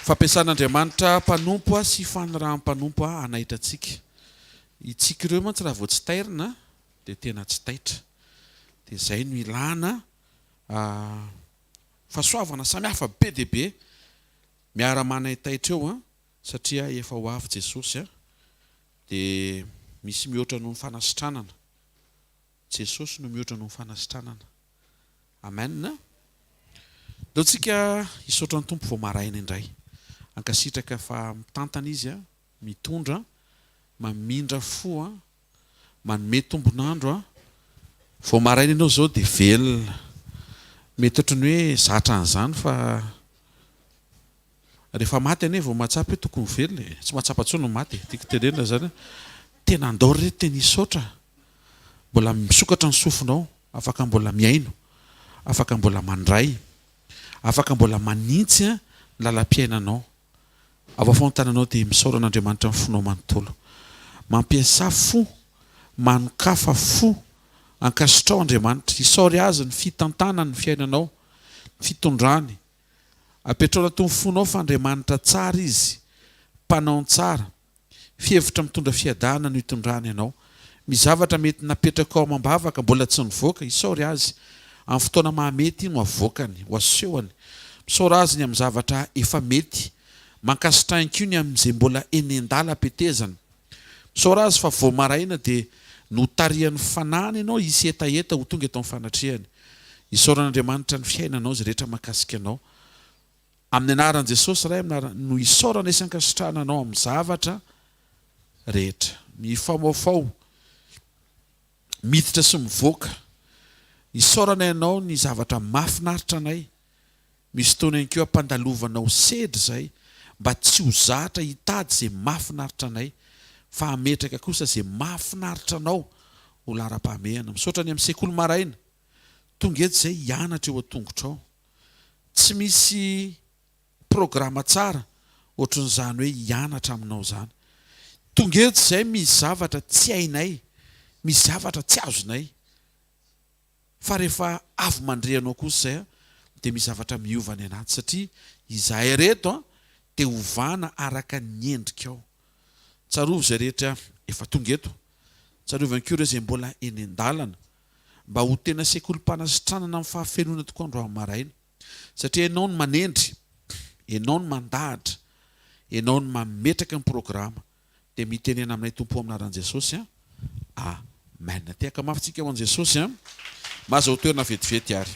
fampiasan'Andriamanitra mpanompo sy fanarahan'mpanompo anahitantsika. Itsika ireo mantsy raha vao tsy tairina dia tena tsy taitra. Dia izay no ilana fahasoavana samihafa be dia be miara-manay taitra eo satria efa ho avy Jesosy dia misy mihoatra noho ny fanasitranana. Jesosy no mihoatra noho ny fanasitranana. Amen. Deo tsika hisaotra ny tompo vao maraina indray. Ankasitraka fa mitantana izy mitondra, mamindra fo manome tombonandro vao maraina ianao zao dia velona. Mety ohatrany hoe zatra an'izany fa rehefa maty ane vao mahatsapa hoe tokony velona. Tsy mahatsapa intsony no maty. Tiako tenenina zany tena andao reto tena hisaotra. Mbola misokatra ny sofinao, afaka mbola miaino, afaka mbola mandray, afaka mbola manintsy ny lalam-piainanao. Avafontananao dia misaora an'Andriamanitra ny fonao manontolo. Mampiasa fo, manokafa fo, ankasitrao Andriamanitra. Isaory azy ny fitantanany ny fiainanao, fitondrany. Apetrao anaty ny fonao fa Andriamanitra tsara izy, mpanao tsara, fihevitra mitondra fiadana no hitondrany ianao. Mizavatra mety napetraka ao mambavaka mbola tsy nivoaka, isaory azy amin'ny fotoana mahamety no avoakany, ho asehony. Misaora azy ny amin'ny zavatra efa mety, mankasitrain-kio amin'izay mbola eny an-dala apetezana. Misaora azy fa vao maraina dia no tarihan'ny fanany ianao isy etaeta ho tonga eto amin'ny fanatrehany. Isaoran'Andriamanitra ny fiainanao izay rehetra mahakasika anao. Amin'ny anaran'i Jesosy iray no isaorana isan-kasitrahana anao amin'ny zavatra rehetra. Mifaomaofao, miditra sy mivoaka. Isaorana ianao ny zavatra mahafinaritra anay. Misy fotoana ihany koa ampandalovanao sedry izay mba tsy ho zatra hitady izay mahafinaritra anay fa hametraka kosa izay mahafinaritra anao ho lara-pahamehana. Misaotra any amin'ny sekoly maraina tonga eto izay hianatra eo an-tongotrao. Tsy misy programa tsara ohatran'izany hoe hianatra aminao izany. Tonga eto izay misy zavatra tsy hainay, misy zavatra tsy azonay. Fa rehefa avy mandrehanao kosa izay dia misy zavatra miova ny anaty satria izahay reto dia hovana araka ny endrikao. Tsarovy izay rehetra efa tonga eto. Tsarovy ihany koa ireo izay mbola eny an-dalana mba ho tena sekolim-panasitranana amin'ny fahafelona tokoa androany maraina. Satria ianao no manendry, ianao no mandahatra, ianao no mametraka ny programa. Dia mitenena aminay tompo amin'ny anaran'i Jesosy amen. Tiaka mafitsika ho an'i Jesosy mahazo ho toerana vetivety ary.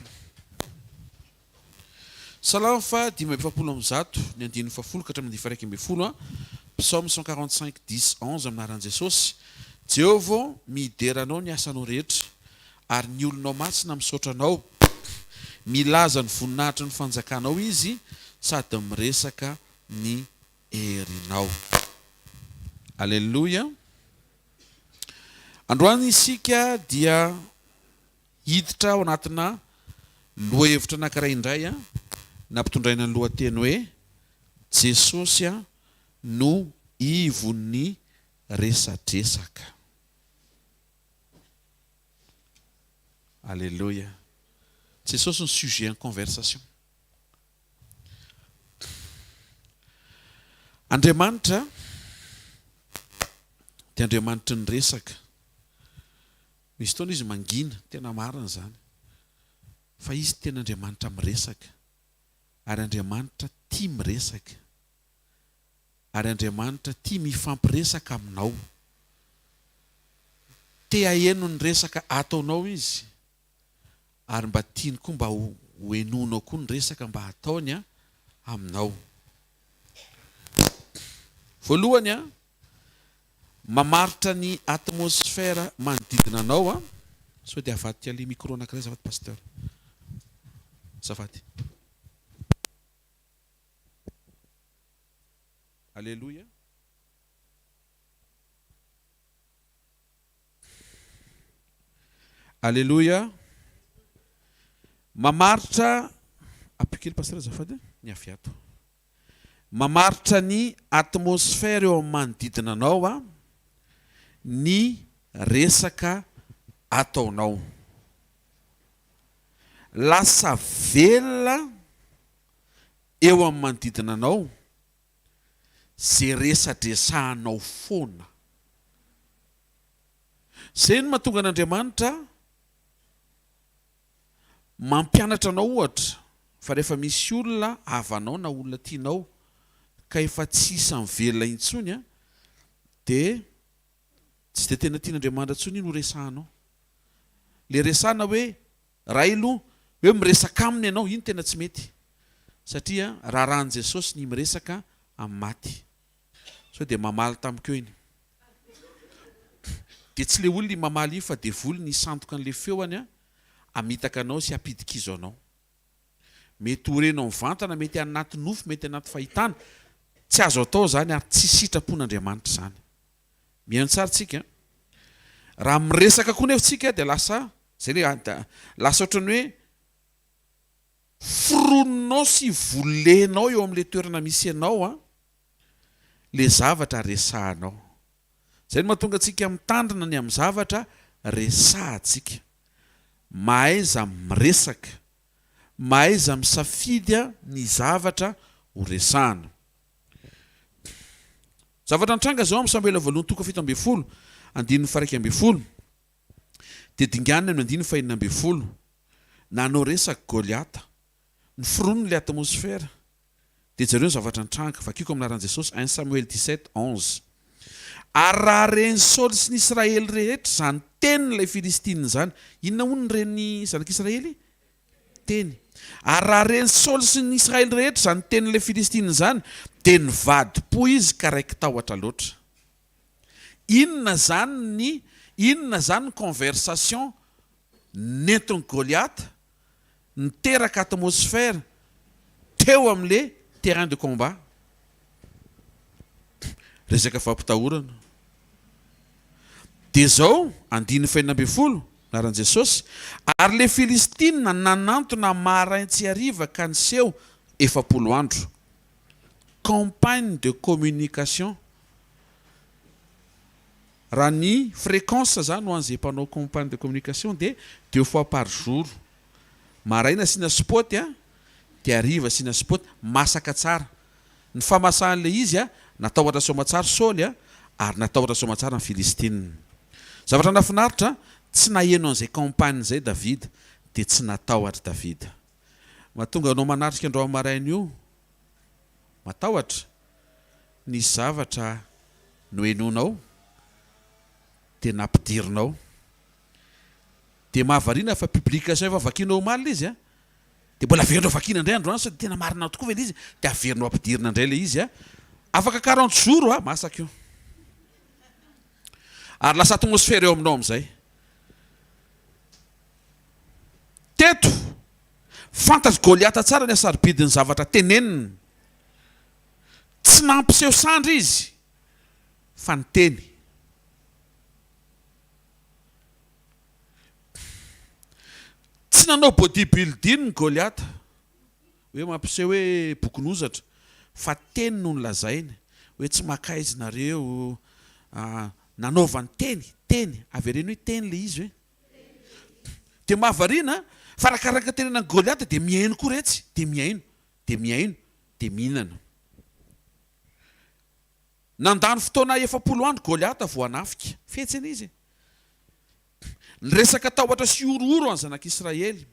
Salamo fa 5:100 ny andininy fafolo ka hatramin'ny 1:100. Psaume 145 10 11 amin'ny anaran'i Jesosy. Jehovah mideranao ny asanao rehetra ary ny olonao masina misaotra anao. Milaza ny voninahitra ny fanjakanao izy sady miresaka ny herinao. Alleluia. Androany isika dia hiditra ao anatina lohahevitra anankiray indray nampitondraina ny lohateny hoe Jesosy no ivon'ny resadresaka. Alléluia. Jesosy ny sujet en conversation. Andriamanitra dia Andriamanitra ny resaka. Misy fotoana izy mangina, tena marina izany. Fa izy tena Andriamanitra miresaka. Ary Andriamanitra tia miresaka. Ary Andriamanitra tia mifampiresaka aminao. Te aheno ny resaka ataonao izy. Ary mba tiany koa mba ho henonao koa ny resaka mba ataony aminao. Voalohany mamaritra ny atmosfera manodidina anao sao dia avady ilay micro anankiray zafady pasteur. Zafady. Alléluia. Alléluia. Mamaritra apikely pasteur zafady ny afiato. Mamaritra ny atmosfera eo amin'ny manodidina anao ny resaka ataonao. Lasa velona eo amin'ny manodidina anao zay resadresahanao foana. Zay no mahatonga an'Andriamanitra mampianatra anao ohatra fa rehefa misy olona havanao na olona tianao ka efa tsisy mivelona intsony dia tsy dia tena tian'Andriamanitra intsony ino resahanao. Le resahana hoe railo hoe miresaka aminy ianao, iny tena tsy mety satria raha rahan'i Jesosy ny miresaka amin'ny maty. So dia mamaly tamiko iny. Dia tsy le olona mamaly iny fa dia voly ny sandoka an'le feoany amitaka anao sy apidikizo anao. Mety horenao mivantana, mety anaty nofo, mety anaty fahitana. Tsy azo atao zany ary tsy sitrapon'Andriamanitra zany. Mihaino tsara tsika. Raha miresaka koa nefa tsika dia lasa ohatrany hoe foroninao sy volenao eo amin'le toerana misy ianao le zavatra resahanao. Zay no mahatonga antsika mitandrina ny amin'ny zavatra resahantsika. Mahaiza miresaka, mahaiza misafidy ny zavatra ho resahana. Zavatra nitranga zao amin'ny Samuela voalohany toko 17 andininy faha 1 dia dinganina ny andininy faha 9 nanao resaka Goliata, ny foroniny le atmosfera. Dia zareo ny zavatra nitranga vakiko amin'ny anaran'i Jesosy 1 Samuel 17:11. Ary raha reny Saoly sy ny Israely rehetra zany tenin'ilay Filistina zany, inona hono ny reny zanak'Israely? Teny. Ary raha reny Saoly sy ny Israely rehetra zany tenin'ilay Filistina zany dia nivadi-po izy ka raiky tahotra loatra. Inona zany ny conversation nentin'i Goliath niteraka atmosfera teo amin'le terrain de combat. Resaka fampitahorana. Dia zao andininy faha 12 anaran'i Jesosy, ary le Filistina nanantona maraintsy hariva ka niseho 70 andro. Campagne de communication. Raha ny fréquence zany ho an'izay mpanao campagne de communication dia 2 fois par jour. Maraina asina spot dia hariva asina spot, masaka tsara. Ny famasahan'le izy natahotra soamatsara Saoly ary natahotra soamatsara ny Filistina. Zavatra nafinaritra, tsy naheno an'izay campagne zay David dia tsy natahotra David. Mahatonga anao manatrika andro amin'ny maraina io matahotra ny zavatra nohenonao dia nampidirinao. Dia mahavariana fa publication efa vakianao malina izy dia mbola averinao vakiana indray andro so tena marina tokoa ve le izy dia averinao ampidirina indray le izy afaka 40 jours masaka io. Ary lasa atmosfera eo aminao amin'izay. Teto fantasy Goliata tsara ny asaribidiny zavatra teneniny. Tsy nampiseho sandry izy fa niteny. Tsy nanao bodybuilding ny Goliata hoe mampiseho hoe bokon'ozatra fa teny no nolazainy hoe tsy makaizy nareo nanaovany teny avereny hoe teny le izy hoe. Dia mahavariana fa rakaraka tenenan'ny Goliata dia mihaino koa retsy, dia mihaino dia mihinana. Nandany fotoana 70 andro Goliata vao hanafika, fetsiny izy. Nyresaka tahotra sy orooro any zanak'Israely.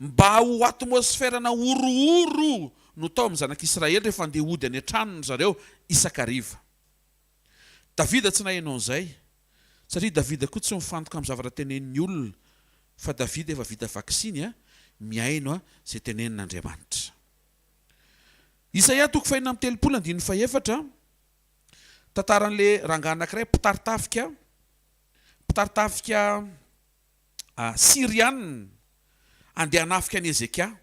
Mba ho atmosferana orooro no tao amin'ny zanak'Israely rehefa andeha hody any an-tranony zareo isakariva. Davida tsy nahaino an'izay satria Davida koa tsy mifantoka amin'ny zavatra tenenin'ny olona fa Davida efa vita vaksiny mihaino izay tenenin'Andriamanitra. Isaia toko 4:4 tantaran'le rangahy anankiray mpitartafika Sirianina andeha hanafika an'i Ezekia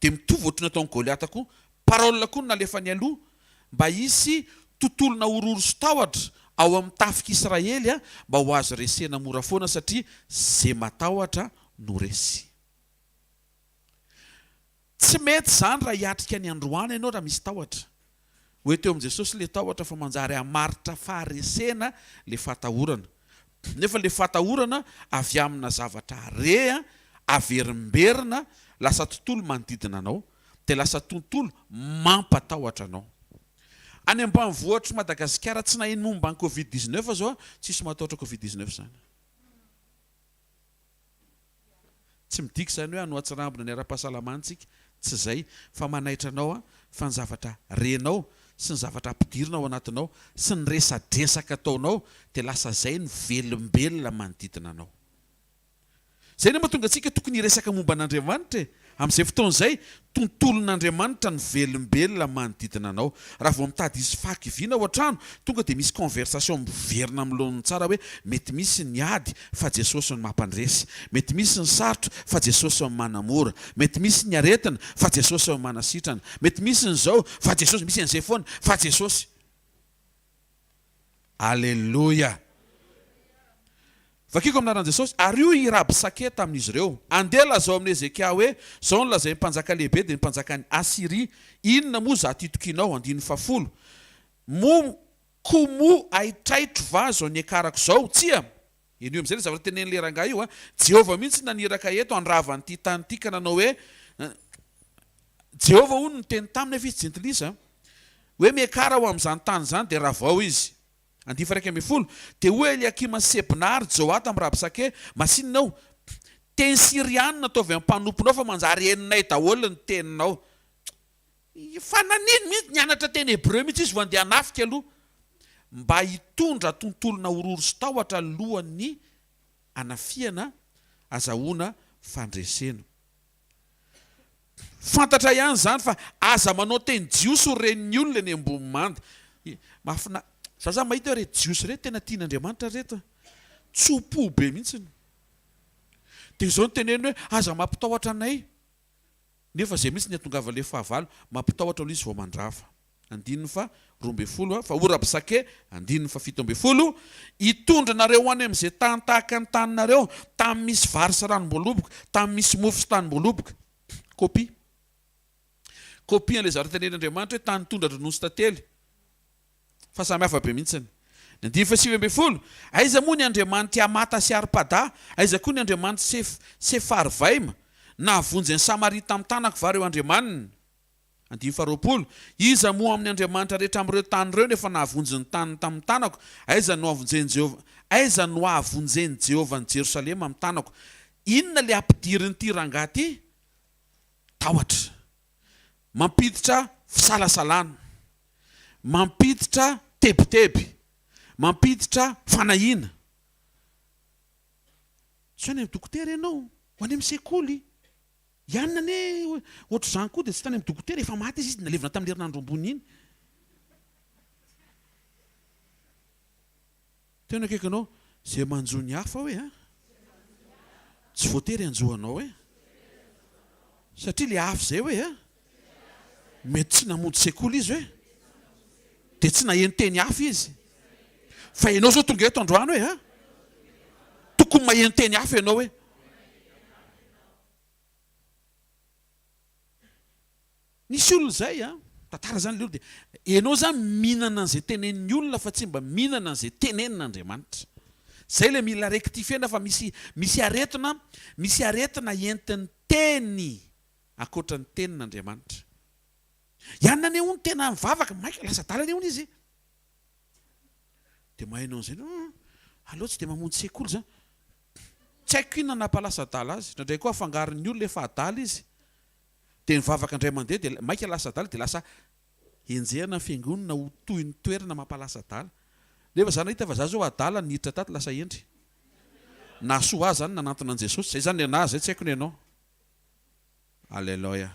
dia mitovy ohatry nataon'i Goliata koa. Parole koa nalefany aloha mba hisy tontolona orooro sy tahotra ao amin'ny tafika mba ho azo resena mora foana satria zay matahotra no resy. Tsy mety zany raha hiatrika ny androany ianao raha misy tahotra. Hoe teo amin'i Jesosy le tahotra fa manjary hamaritra faharesena le fahatahorana. Nefa le fahatahorana avy amina zavatra are averimberina lasa tontolo manodidina anao dia lasa tontolo mampatahotra anao. any ambanivohitra Madagasikara tsy naheno momba ny Covid-19 zao tsisy matahotra Covid-19 zany. Tsy midika zany hoe anoatsirambina ny ara-pahasalamantsika, tsy zay, fa manaitra anao fa ny zavatra renao sy ny zavatra ampidirina ao anatinao sy ny resadresaka ataonao dia lasa zay ny velombelona manodidina anao. Zay ny mahatonga antsika tokony hiresaka momba an'Andriamanitra amin'izay fotoan'izay tontolon'Andriamanitra ny velombelona manodidina anao. Raha vao mitady izy fakiviana ao an-trano tonga dia misy conversation miverina amin'ny tsara hoe mety misy ny ady fa Jesosy no mampandresy, mety misy ny sarotra fa Jesosy no manamora, mety misy ny aretina fa Jesosy no manasitrana, mety misy ny zao fa Jesosy, misy an'izay foana fa Jesosy. Alleluia. Vakiko aminaran'i Jesosy, ary io iraby saketa amin'izy ireo. Andeha lazao amin'ny Ezekia hoe, zao no lazay ny mpanjaka lehibe dia ny mpanjakany Asiria, inona moa za titokinao, 10. Komo aitraitro va zao ny akarako zao, tsia. Iny io amin'izay zavatra tenen'ny leranga io, Jehova mihitsy naniraka eto andravany ity tany ity ka nanao hoe, Jehova hono ny teny taminy efa izy jentilisa, hoe miakara ho amin'izany tany zany dia ravao izy. 10 dia hoe Eliakima Sebnar Joata amin'ny Rabsake, masinonao teny Sirianina ataovy amin'ny mpanomponao fa manjary eninay daholo ny teninao. Fa nanino mihitsy nianatra teny Hebreo mihitsy izy vao andeha hanafika aloha, mba hitondra tontolona ororo sy tahotra alohan'ny anafiana azahoana fandresena. Fantatra ihany zany fa aza manao teny jiosy ho renin'ny olona ny ambony manda. Mafina za mahita hoe reto jiosy reto tena tian'Andriamanitra reto, tsopo be mihitsy. Dia izao no teneny hoe aza mampitahotra anay, nefa zay mihitsy ny atongava le fahavalo, mampitahotra aloha izy vao mandrafa. 12 fa Orabsake 17, hitondra nareo any amin'izay tany tahaka ny taninareo, tamin'ny misy vary sy ranom-boaloboka, tamin'ny misy mofo sy tanim-boaloboka. Kopia an'ilay zavatra tenen'Andriamanitra hoe tany tondra ronono sy tantely. Fa samy hafa be mihitsy. 19 aiza moa ny Andriamanitra Amata sy Arpada, aiza koa ny Andriamanitra Sefarvaima, nahavonjy ny Samarita amin'ny tanako va reo Andriamanina. 20 iza moa amin'ny Andriamanitra rehetra amin'ireo tany ireo nefa nahavonjy ny tany tamin'ny tanako, aiza no ahavonjeny Jehova ny Jerosalema amin'ny tanako. Inona le ampidiriny ity rangahy ity? Tahotra, mampiditra fisalasalana, mampiditra tebiteby, mampiditra fanahina. So any amin'ny dokotera ianao, ho any amin'ny sekoly, ianona ane ohatr' izany koa dia tsy tany amin'ny dokotera, efa maty izy nalevina tamin'ny herinandro ambony iny. Tena akaikinao, zay manjo ny hafa hoe tsy voatery anjohanao hoe, satria le hafa zay hoe mety tsy namonjy sekoly izy hoe, dia tsy naheno teny hafa izy. Fa ianao zao tonga eto androany hoe tokony maheno teny hafa ianao hoe. Nisy olona zay tantara zany le olona, dia ianao zany mihinana an'izay tenen'ny olona fa tsy mba mihinana an'izay tenenin'Andriamanitra. Zay le mila rectifiena fa misy aretina entin'ny teny akoatra ny tenin'Andriamanitra. Ianona ane hono tena mivavaka, maika lasa dala ane hono izy. Dia mahainao an'izay, aleo tsy dia mamonjy sekoly zany. Tsy haiko inona nampalasa dala azy, nandray koa afangaron'ny olona efa adala izy. Dia nivavaka indray mandeha dia maika lasa dala, dia lasa enjehana fiangonana ho toy ny toerana mampalasa dala. Nefa zany hita fa za zao adala niditra tato lasa endry. Na soa azy zany nanantona an'i Jesosy, zay zany anazy, zay tsy haiko ny ianao. Alleluia.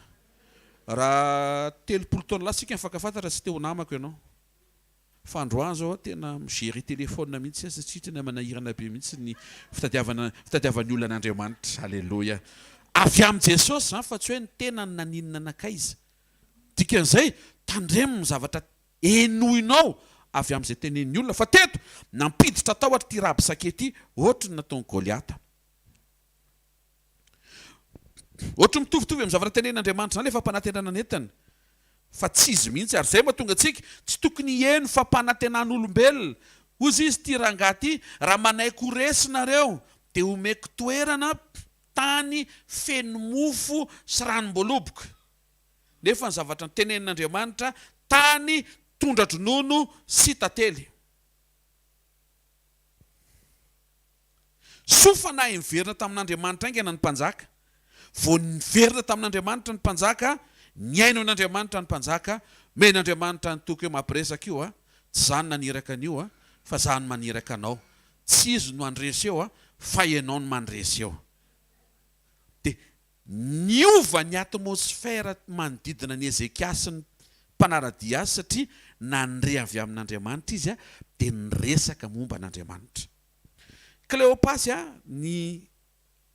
Raha 30 taona lasika mifankafantatra tsy teo namako ianao. Fa androany zao tena migery téléphone mihitsy satria tena manahirana be mihitsy ny fitadiavan'ny olona an'Andriamanitra. Alleluia. Avy amin'i Jesosy zany fa tsy hoe ny tena ny naninona anakaiza. Dikan'izay tandremo ny zavatra enoinao avy amin'izay tenen'ny olona, fa teto nampiditra tahotra ity Rabsake ohatry ny nataon'i Goliata. Ohatry mitovitovy amin'ny zavatra tenen'Andriamanitra zany le fampanantenana entana, fa tsy izy mihitsy. Ary zay mahatonga antsika tsy tokony hieno fampanantenan'olombelona. Hozy izy ity rangahy ity, raha manaiky ho resinareo dia omeko toerana tany feno mofo sy ranom-boaloboka. Nefa ny zavatra ny tenen'Andriamanitra, tany tondra-dronono sy tantely. Sofanahy miverina tamin'Andriamanitra aingana ny mpanjaka, vao niverina tamin'Andriamanitra ny mpanjaka, niaino n'Andriamanitra ny mpanjaka, men'Andriamanitra ny toky hoe mampiresaka io a, tsy zany naniraka an'io a, fa zany maniraka anao. Tsy izy no andresy eo a, fa ianao no mandresy eo. Dia niova ny atmosfera manodidina ny Ezekia sy ny mpanaradia azy satria nandre avy amin'Andriamanitra izy a, dia niresaka momba an'Andriamanitra. Kleopasy a, ny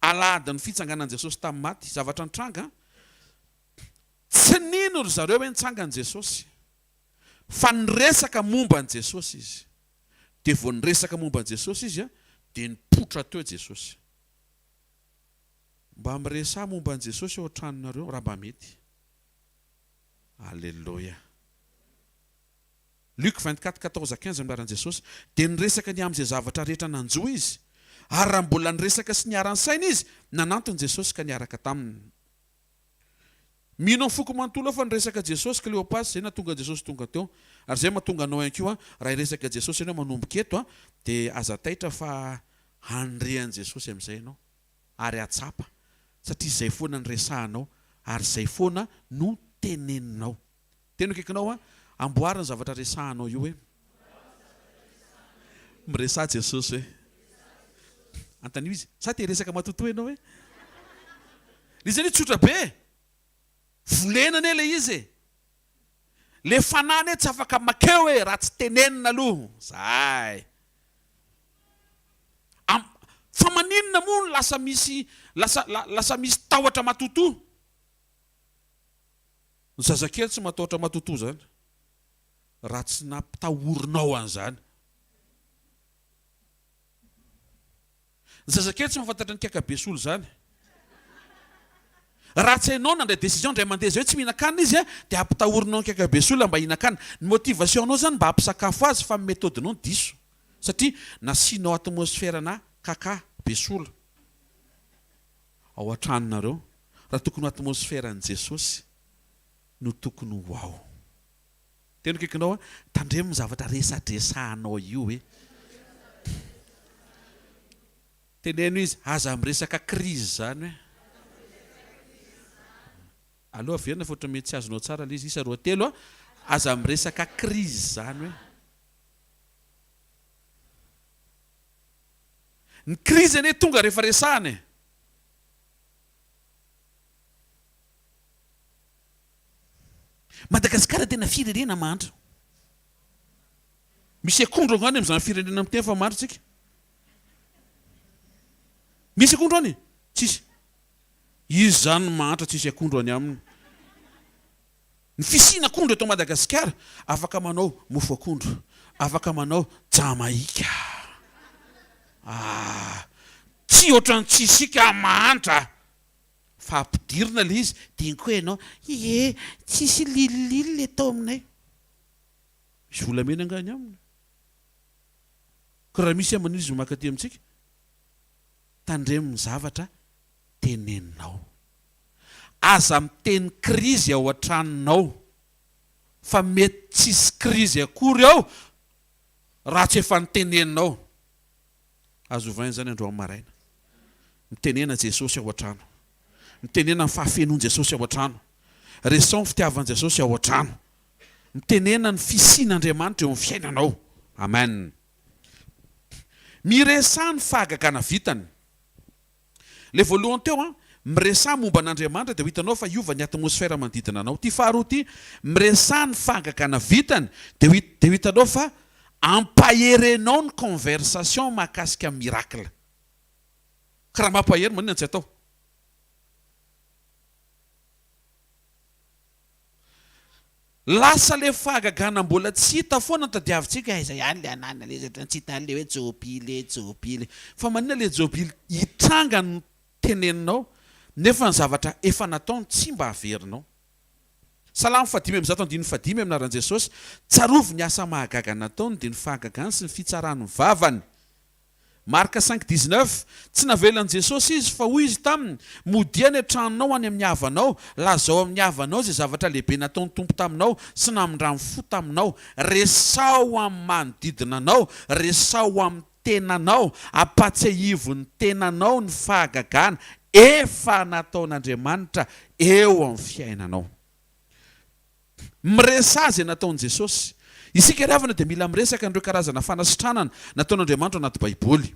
aladiny fitsanganan Jesosy tamin'ny maty, zavatra nitranga, tsy nino ry zareo hoe nitsangan Jesosy, fa niresaka momba an Jesosy izy. Dia vao niresaka momba an Jesosy izy a, dia nipotra teo Jesosy. Mba miresa momba an Jesosy ao an-tranonareo raha mba mety. Alléluia. Luc 24:14-15 milaran Jesosy, dia niresaka ny amin'izay zavatra rehetra nanjoa izy, ary raha mbola niresaka sy niarany saina izy, nanantony Jesosy ka niaraka taminy. Mino foko manontolo fa niresaka Jesosy Kleopasy, zay nahatonga Jesosy tonga teo. Ary zay mahatonga anao ihany koa, raha hiresaka Jesosy ianao manomboka eto a, dia aza taitra fa handrean Jesosy amin'izay ianao, ary atsapa, satria izay foana niresahanao, ary izay foana no teneninao. Teny akaikinao a, amboarina zavatra resahanao io hoe miresa Jesosy hoe antanio izy, sa te resaka matotoa ianao hoe izy ny tsotra be, volenana le izy, le fanany tsy afaka makeo hoe raha tsy tenenina aloha zay. Fa maninona moa lasa misy tahotra matotoa. Ny zazakely tsy matahotra matotoa zany raha tsy nampitahorinao an'izany. Ny zazakely tsy mahafantatra ny kakabesoly zany. Raha tsy hainao nandray décision ndray mandeha zay hoe tsy mihinan-kanina izy a, dia ampitahorinao ny kakabesoly mba hihinan-kanina. Ny motivationnao zany mba hampisakafo azy, fa méthodinao diso. Satria nasianao atmosférana kakabesoly. Ao an-tranonareo, raha tokony atmosféran Jesosy no tokony ho ao. Teny kaikinao a, tandremo ny zavatra resadresahanao io hoe. Teneno izy, aza miresaka krizy zany hoe. Aloha averina fa ohatra mety tsy azonao tsara le izy, isa roa telo a, aza miresaka krizy zany hoe. Ny krizy ane tonga rehefa resahany. Madagasikara tena firenena mandro. Misy akondro ngany amin'izany firenena amin'ny teny fa mandro tsika. Misy akondro any? Tsisy. Izy zany mantra tsisy akondro any aminy. Ny fisina akondro eto Madagasikara, afaka manao mofo akondro, afaka manao jamaika. Tsy ohatran'ny tsisika mantra. Fa ampidirina le izy, dia koa ianao, tsisy lililily le tao aminay. Misy volamena angany aminy. Ka raha misy amana izy makaty amintsika, tandremo ny zavatra teneninao. Aza miteny krizy ao an-tranonao, fa mety tsisy krizy akory ao raha tsy efa niteneninao. Azo vaina zany andro amin'ny maraina. Mitenena Jesosy ao an-trano. Mitenena ny fahafenoan Jesosy ao an-trano. Resao ny fitiavan Jesosy ao an-trano. Mitenena ny fisian'Andriamanitra eo amin'ny fiainanao. Amen. Miresaha ny fahagagana vitany. Le voalohany teo a, miresaha momba an'Andriamanitra dia hitanao fa iova ny atmosfera manodidina anao. Ty faharoa ty, miresaha ny fahagagana vitany dia hitanao fa ampaherenao ny conversation mahakasika miracle. Ka raha mampahery maninona tsy atao? Lasa le fahagagana mbola tsy hita foana tadiavintsika, izay ihany le anana le tsy hita le hoe jobile. Fa maninona le jobile hitranga ny teneninao, nefa ny zavatra efa nataony tsy mba haverinao. Salamo 5:5 aminaran Jesosy, tsarovy ny asa mahagaga nataony dia ny fahagagany sy ny fitsarany vavany. Marka 5:19 tsy navelan'i Jesosy izy fa hoy izy taminy modia ny tranonao any amin'ny havanao lazao amin'ny havanao zay zavatra lehibe nataony tompo taminao sy namindra fo taminao resao amin'ny manodidina anao resao amin'ny tenanao apatsiahivo ny tenanao ny fahagagana efa nataon'Andriamanitra eo amin'ny fiainanao. Miresa azy nataon'i Jesosy. Isika ravana dia mila miresaka an'ireo karazana fanasitranana nataon'Andriamanitra anaty Baiboly.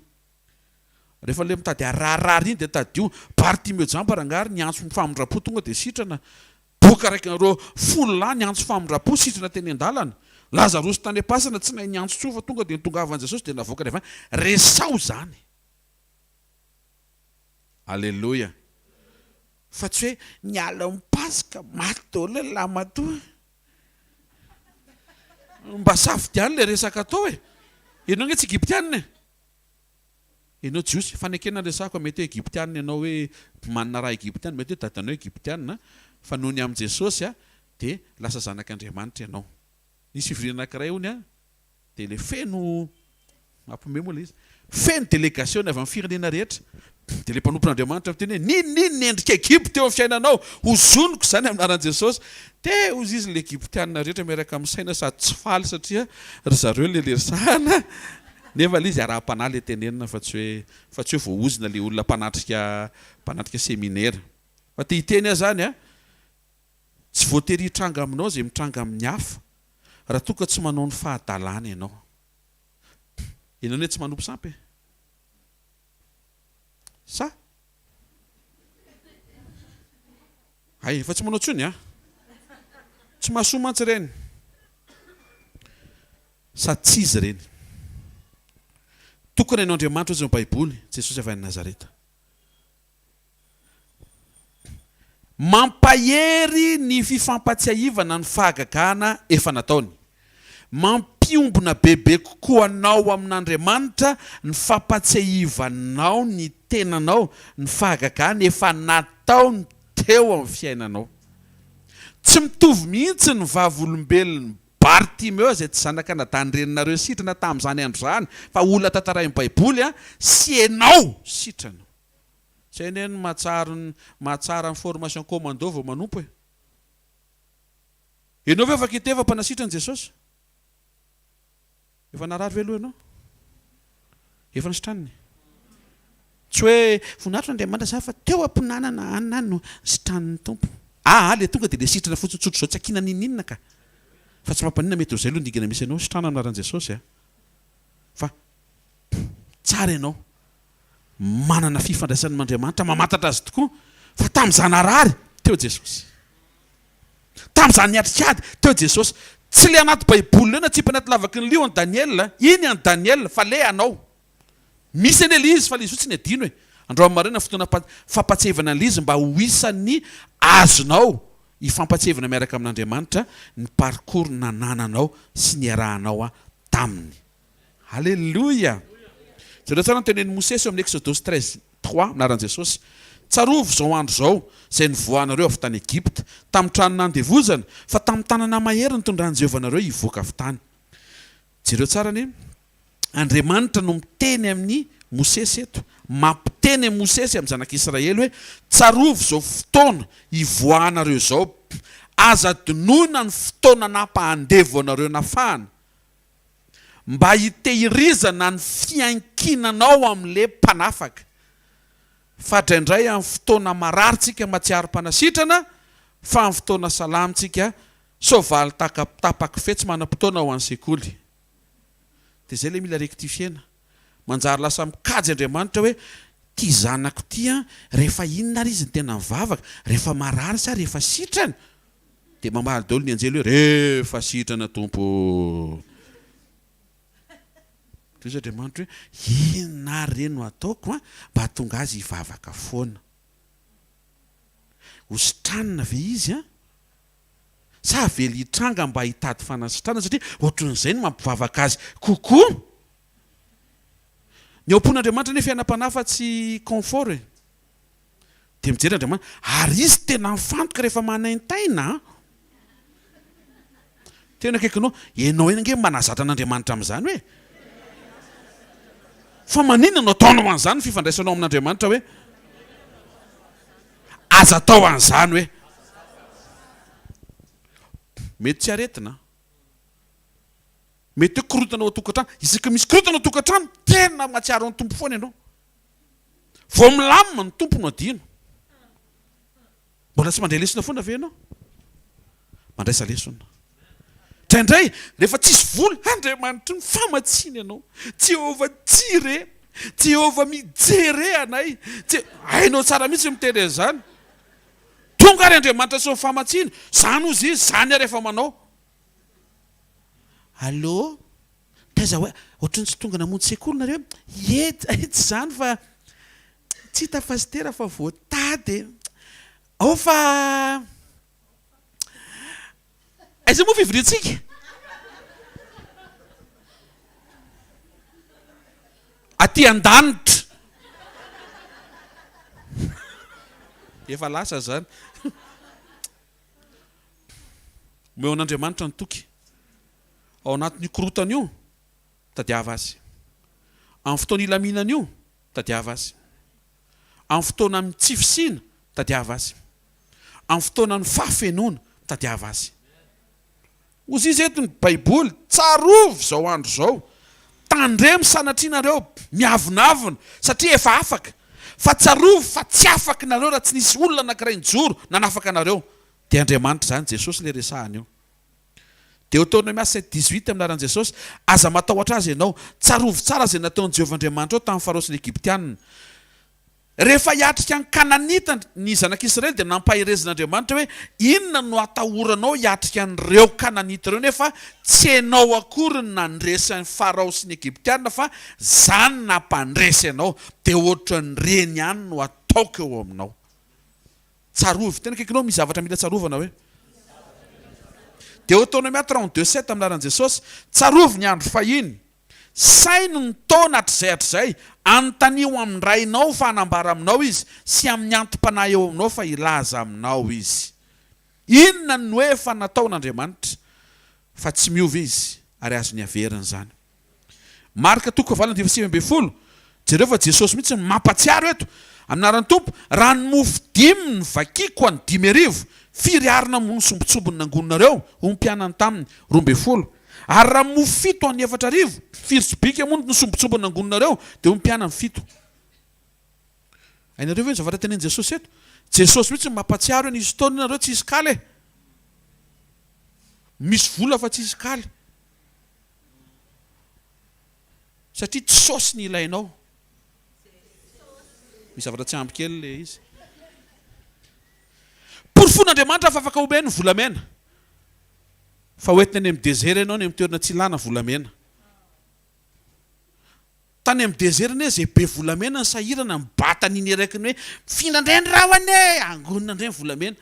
Rehefa le mitady araharary iny dia tadio Bartimeo jamparangary ny antso famondram-po tonga dia sitrana. Boka raiky nareo folo lahy ny antso famondram-po sitrana teny an-dalana. Lazarosy tany am-pasana tsy nahay ny antso tsofa tonga dia nitongavan'i Jesosy dia navoaka rehefa resao zany. Alleluia. Fa tsy hoe niala mipasika maty daholo ny lamatoa. Mba safidiany le resaka atao e. Ianao nge tsy Egyptianina e. Ianao jiosy fanekena resako mety hoe Egyptianina ianao hoe manana raha Egyptianina mety hoe dadanao Egyptianina fa noho ny amin'i Jesosy dia lasa zanak'Andriamanitra ianao. Nisy fivirana anankiray hony dia le feno mampiomehy moa le izy. Feno délégation avy amin'ny firenena rehetra. Dia le mpanompon'Andriamanitra miteny hoe ninona ny endrika Egypte eo amin'ny fiainanao hozoniko zany amin'ny anaran'i Jesosy. Dia hozy izy le Egyptianina rehetra miaraka amin'ny saina sady tsy faly satria ry zareo le lersahana. Nefa le izy ara-panahy le tenenina fa tsy hoe voahozina le olona mpanatrika séminaire. Fa tia hiteny zany tsy voatery hitranga aminao zay mitranga amin'ny hafa raha toa ka tsy manao ny fahadalana ianao. Ianao ne tsy manompo sampy sa? Hay, fa tsy manao tsony tsy mahasoa mantsy ireny. Sady tsy izy ireny. Tokony hainao Andriamanitra ozy amin'ny Baiboly Jesosy avy any Nazareta. Mampahery ny fifampatsiahivana ny fahagagana efa nataony. Mampiombona bebe kokoa anao amin'Andriamanitra ny fampatsiahivanao ny tenanao ny fahagagana efa nataony teo amin'ny fiainanao. Tsy mitovy mihitsy ny vavolombelon'ny Bartimeo zay tsy zanaka nadanyreninareo sitrana tamin'izany andro zany fa olona tantarain'ny Baiboly sy ianao sitrana. Tsy hainao ny mahatsara ny formation commando vao manompo e. Ianao ve afaka hiteva mpanasitrana Jesosy? Efa narary ve aloha ianao? Efa nisitraniny? Tsy hoe voninahitro n'Andriamanitra zany fa teo am-pinanana anina no sitran'ny tompo. Le tonga dia le sitrana fotsiny tsotro zao tsy akina ninina ka. Fa tsy mampanina mety ho zay aloha ndigana misy ianao sitrana amin'ny anaran'i Jesosy fa tsara ianao manana fifandraisana amin'Andriamanitra mamantatra azy tokoa fa tamin'izany narary teo Jesosy. Tamin'izany niatrikady teo Jesosy. Tsy le anaty Baiboly eo na tsy anaty lavaky ny lion Daniel iny any Daniel fa le anao. Misy ane le izy fa le izy tsy ny adino e. Androany marina fotoana fampatsiahivana le izy mba ho isan'ny azonao hifampatsiahivana miaraka amin'Andriamanitra ny parcours nanananao sy ny arahanao taminy. Alléluia. Zareo tsara nytenen'i Mosesy eo amin'ny Exodus 13:3 anaran'i Jesosy. Tsarovo zao andro zao zay nivoahanareo avy tany Egypte tamin'ny trano nandevozana fa tamin'ny tanana mahery nitondran'i Jehovah nareo hivoaka avy tany. Jereo tsara ny Andriamanitra no miteny amin'ny Mosesy eto, mampiteny amin'ny Mosesy amin'ny zanak'Israely hoe tsarovo zao fotoana hivoahanareo zao, aza dinoina ny fotoana nampahandevo anareo nafahana mba hitehirizana ny fiankinanao amin'le mpanafaka. Fadraindray amin'ny fotoana mararitsika matsiaro-panasitrana fa amin'ny fotoana salamitsika soavaly tapaky fe tsy manam-potoana ho an'ny sekoly. Dia izay le mila rectifiena. Manjary lasa mikajy Andriamanitra hoe ty zanako ty rehefa inona ary izy ny tena mivavaka, rehefa marary sa rehefa sitrana? Dia mamaly daholo ny anjely hoe rehefa sitrana tompo. Toy izy Andriamanitra hoe inona reny no ataoko mba hahatonga azy hivavaka foana. Hositranina ve izy sa vely hitranga mba hitady fanasitrana satria ohatran'izay no mampivavaka azy kokoa. Ny ampon'Andriamanitra nefa fiainam-panahy tsy confort e. Dia mijery Andriamanitra ary izy tena mifantoka rehefa manaintaina. Tena akaikinao ianao eny nge manazatra an'Andriamanitra amin'izany hoe fa maninona no ataonao an'izany fifandraisanao amin'Andriamanitra hoe aza atao an'izany hoe mety tsy aretina, mety hoe korotanao atokantrano, isaka misy korotanao atokantrano tena mahatsiaro ny tompo foana ianao, vao milamina ny tompo no adino. Mbola tsy mandray lesona foana ve ianao? Mandraisa lesona. Traindray rehefa tsisy vola, Andriamanitra ny famatsiana ianao, Jehovah Jireh, Jehovah mijery anay, hainao tsara mihitsy miteny an'izany. Tonga ary Andriamanitra sy famatsiana, zany ozy izy, zany ary efa manao. Allô? Taiza hoe ohatrany tsy tonga namonjy sekoly nareo? Tsy zany fa tsy hita fastera fa voatady. Ao fa aiza moa fivoriantsika? Aty an-danitra. Efa lasa zany. Omeo an'Andriamanitra ny toky. Ao anatin'io korotana io, tadiava azy. Amin'ny fotoana ilaminana io, tadiava azy. Amin'ny fotoana mitsifisiana, tadiava azy. Amin'ny fotoana ny fahafenoana, tadiava azy. Ozy izy eto ny Baiboly, tsarovy zao andro zao. Tandremo sanatrianareo miavonavona satria efa afaka. Fa tsarovy fa tsy afaka nareo raha tsy nisy olona anankiray nijoro nanafaka anareo. Dia Andriamanitra zany Jesosy le resahany io. Deutéronome 7:18 aminaran'i Jesosy, aza matahotra azy ianao, tsarovy tsara izay nataon'i Jehovahandriamanitra ao tamin'ny Farao sy ny Egyptianina. Rehefa hiatrika ny Kananita ny zanak'Israely dia nampaherezan'Andriamanitra hoe inona no atahoranao hiatrika an'ireo Kananita ireo, nefa tsy ianao akory ny nandresy ny Farao sy ny Egyptianina fa zany nampandresy ianao, dia ohatra ny reny ihany no ataoko eo aminao. Tsarovy, tena kaikinao misy zavatra mila tsarovana hoe. Deutéronome 32:7 aminaran'i Jesosy, tsarovy ny andro fahiny, saino ny taona hatr'izay anontanio amin'ny rainao fa hanambara aminao izy, sy amin'ny antom-panahy eo aminao fa ilaza aminao izy. Inona no hoe efa nataon'Andriamanitra fa tsy miova izy ary azo ny averina zany. Marka 2:9-10, jereo fa Jesosy mihitsy mampatsiaro eto aminaran'ny Tompo, raha ny mofo 5 ny vakiako any 5,000, firy arina moa ny sombotsombony nangononareo ompianany taminy 12, ary raha mofo 7 any 4,000, firy sobika moa ny sombotsombony nangononareo dia ompianany 7. Hainareo ve ny zavatra tenen'i Jesosy eto? Jesosy mihitsy mampatsiaro nisy taona nareo tsy hisy kaly. Misy vola fa tsy hisy kaly. Satria tsy saosy ny ilainao. Misy zavatra tsy ampy kely le izy. Porofon'Andriamanitra fa afaka omeny volamena. Fa hoentina any amin'ny dezera ianao ny amin'ny toerana tsy ilana volamena. Tany amin'ny dezera anie izay be volamena ny sahirana mibata n'iny eraikiny hoe fihinandray ny rahone, angonina indray ny volamena.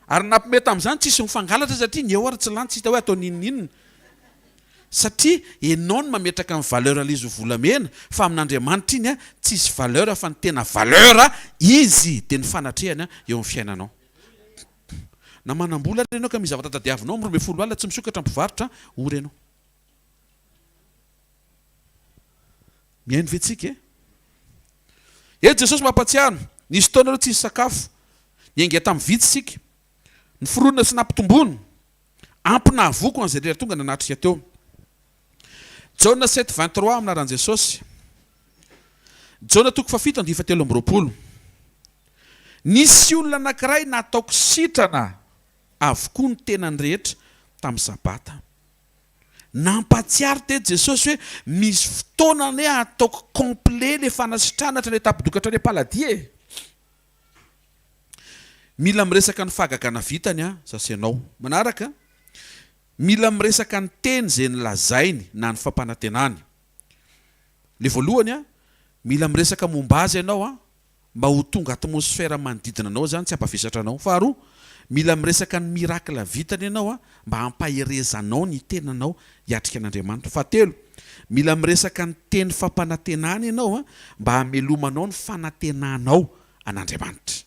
Ary nampime tamin'izany tsisy mifangalatra satria ny eo ary tsy lany tsy hita hoe atao ninninona. Satria ianao no mametraka amin'ny valeur an'izy volamena, fa amin'Andriamanitra iny tsisy valeur fa ny tena valeur izy dia ny fanatrehany eo amin'ny fiainanao. Na manambola ary ianao ka misy zavatra tadiavinao 12 alina tsy misokatra mpivarotra ory ianao. Mihaino ve tsika e? Eto Jesosy mampatsiaro, nisy taona ireo tsy hisy sakafo, niainga tamin'ny vitsy sika, ny foronina sy nampitomboany, ampina avoko an'izay rehetra tonga nanatrika teo. Jaona 7:23 aminaran'i Jesosy. Jaona 7:17. Nisy olona anankiray nataoko sitrana avokoa ny tenany rehetra tamin'ny sabata. Nampatsiaro teto Jesosy hoe misy fotoana ane ataoko complet le fanasitrana hatrany tapidokatra any Paladie. Mila miresaka ny fahagagana vitany sasenao. Manaraka, mila miresaka ny teny izay nilazainy na ny fampanantenany. Le voalohany mila miresaka momba azy ianao mba ho tonga atmosfera manodidina anao zany tsy hampavesatra anao. Faharoa, mila miresaka ny miracle vitany ianao mba hampaherezanao ny tenanao hiatrika an'Andriamanitra. Fahatelo, mila miresaka ny teny fampanantenany ianao mba hamelomanao ny fanantenanao an'Andriamanitra.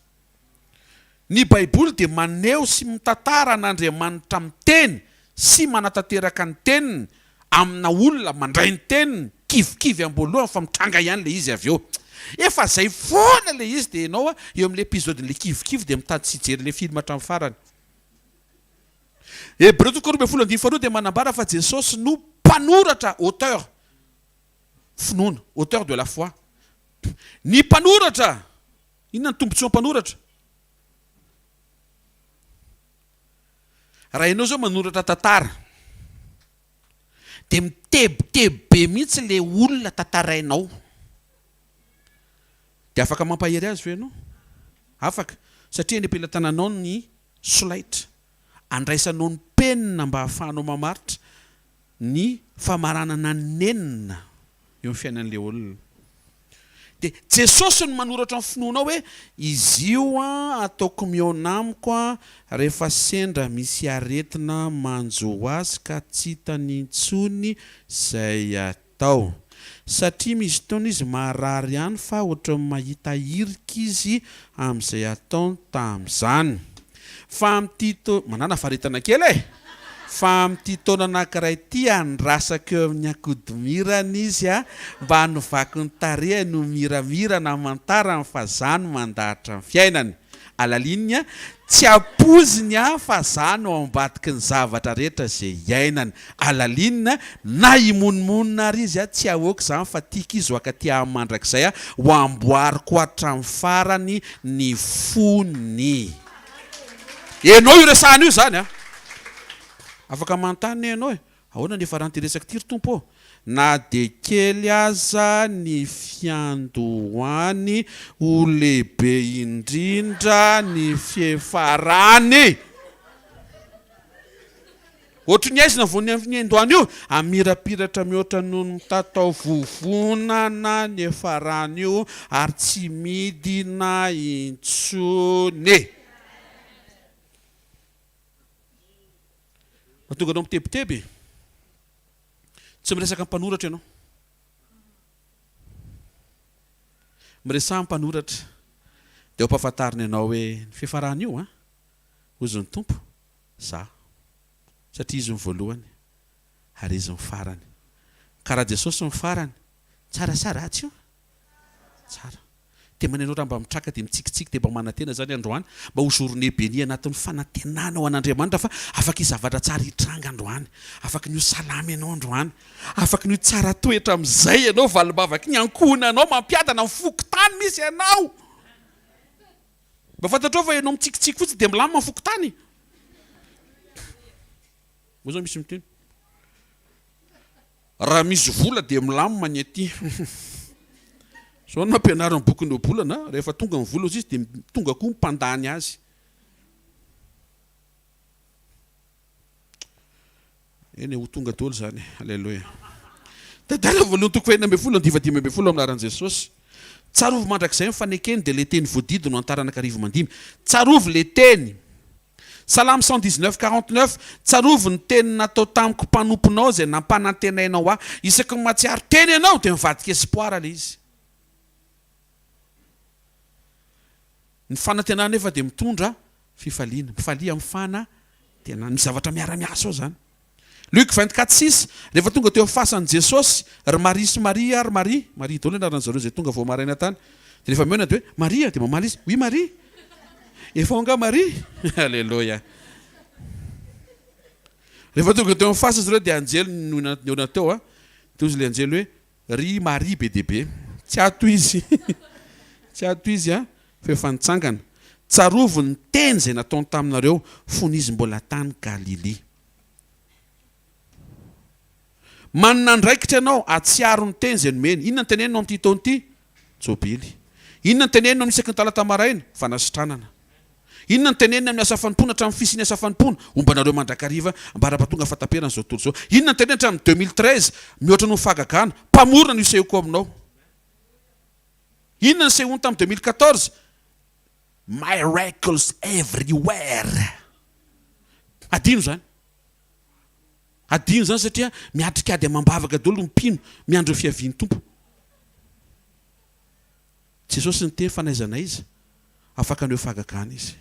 Ny Baiboly dia maneho sy mitantara an'Andriamanitra amin'ny teny sy manatanteraka ny teniny amina olona mandray ny teniny kivikivy ambolohany fa mitranga ihany le izy avy eo efa zay foana le izy dia ianao eo amin'le épisode-le kivikivy dia mitady tsy hijery le film hatramin'ny farany. Hébreux 4:25 dia manambara fa Jesosy no mpanoratra auteur finoana auteur de la foi. Ny mpanoratra inona ny tombontsoa mpanoratra? Raha ianao zao manoratra tantara dia mitebiteby be mihitsy le olona tantarainao dia afaka mampahery azy ve ianao? Afaka, satria ny ampelantananao ny solaitra andraisanao ny penina mba hahafahanao mamaritra ny famaranana nenina eo amin'ny fiainan'le olona. Dia Jesosy no manoratra ny finoana hoe izy io ataoko mihaona amiko rehefa sendra misy aretina manjo azy ka tsy hitany intsony izay atao. Satria misy taona izy marary ihany fa ohatra mahita hirika izy amin'izay ataony tamin'izany. Fa amin'ity manana faharetana kely fa amin'ity taona anankiray ity andrasaka eo amin'ny akodimirana izy mba hanovaky ny tarehiny no miramirana amantarany fa zany mandahatra ny fiainany. Alalininy tsy apoziny fa zany ao ambadiky ny zavatra rehetra izay iainany. Alalinina na imonmonina ary izy tsy ahoaka zany fa tiaka izy oaka ty mandrakizay ho amboariko hatramin'ny farany ny fony. Enao io resahana io zany afaka manontany ianao ahoana ny efa rahanty resaka ty ry tompo na de kely aza ny fiandohany ho lehibe indrindra ny fiefarany. Ohatry ny aizina vao ny andohany io amirapiratra mihoatra noho ny mitatao vovonana ny efarany io ary tsy midina intsony. Mahatonga anao mitebiteby tsy miresaka mpanoratra ianao. Miresaha mpanoratra dia ampahafantarina ianao hoe ny fiafarany io ozy ny tompo za satria izy ny voalohany ary izy ny farany. Karaha Jesosy ny farany tsarasara atsy io tsara. Dia manenao raha mba mitraka dia mitsikitsiky dia mba manantena zany androany mba ho journée bénie anatin'ny fanantenana ao an'Andriamanitra fa afaka zavatra tsara hitranga androany, afaka ny ho salama ianao androany, afaka ny ho tsara toetra amin'izay ianao valibavaky ny ankohona anao mampiadana ny fokotany misy ianao. Mba fantatrao fa ianao mitsikitsiky fotsy dia milamina ny fokotany. Mo zao misy miteny raha misy vola dia milamina ny aty. So ny mampianarana bokin'ny obolana rehefa tonga ny vola izy dia tonga koa mpandany azy. Eny ho tonga daholo zany. Alleluia. Dadala voalohany toko 2:10 divadimy aminaran'i Jesosy. Tsarovy mandrakizay mifanekeny dia le teny voadidy no antaranakarivo mandimy. Tsarovy le teny. Salamy 119:49 tsarovy ny teny natao tamiko mpanomponao izay nampanantenainao isaky ny matsiaro teny ianao dia mivadika espoir le izy. Ny fanantenana nefa dia mitondra fifaliana. Mifalia amin'ny fanantenana. Misy zavatra miara-miasa ao zany. Luc 24:6 rehefa tonga teo fasan'i Jesosy ry Maria sy Maria ary Maria daholo anaran'ny zareo izay tonga vao maraina tany. Dia rehefa mihaona dia hoe Maria dia mamaly izy. Oui Maria. Efa onga Maria. Alléluia. Rehefa tonga teo amin'ny fasana zareo dia anjely niona teo teo izy le anjely hoe ry Maria be dia be. Tsy ato izy. Tsy ato izy fa efa nitsangana. Tsarovy ny teny izay nataony taminareo fony izy mbola tany Galilea. Manana andraikitra ianao atsiaro ny teny izay nomeny. Inona ny teneninao amin'ity taona ity? Jobily. Inona ny teneninao amin'ny isaky ny talata maraina? Fanasitranana. Inona ny tenenina amin'ny asa fanompoana hatramin'ny fisiany asa fanompoana? Ombanareo mandrakariva mba raha-pahatonga fataperana zao tontolo zao. Inona ny tenenina hatramin'ny 2013 mihoatra no fagagana mpamorona no isehoko aminao? Inona ny sehony tamin'ny 2014? Miracles everywhere. Adino zany. Adino zany satria miatrika ady amam-bavaka daholo mipino miandro fiavian'ny tompo. Jesosy ny teny fanaizana izy afaka aneo fagagana izy.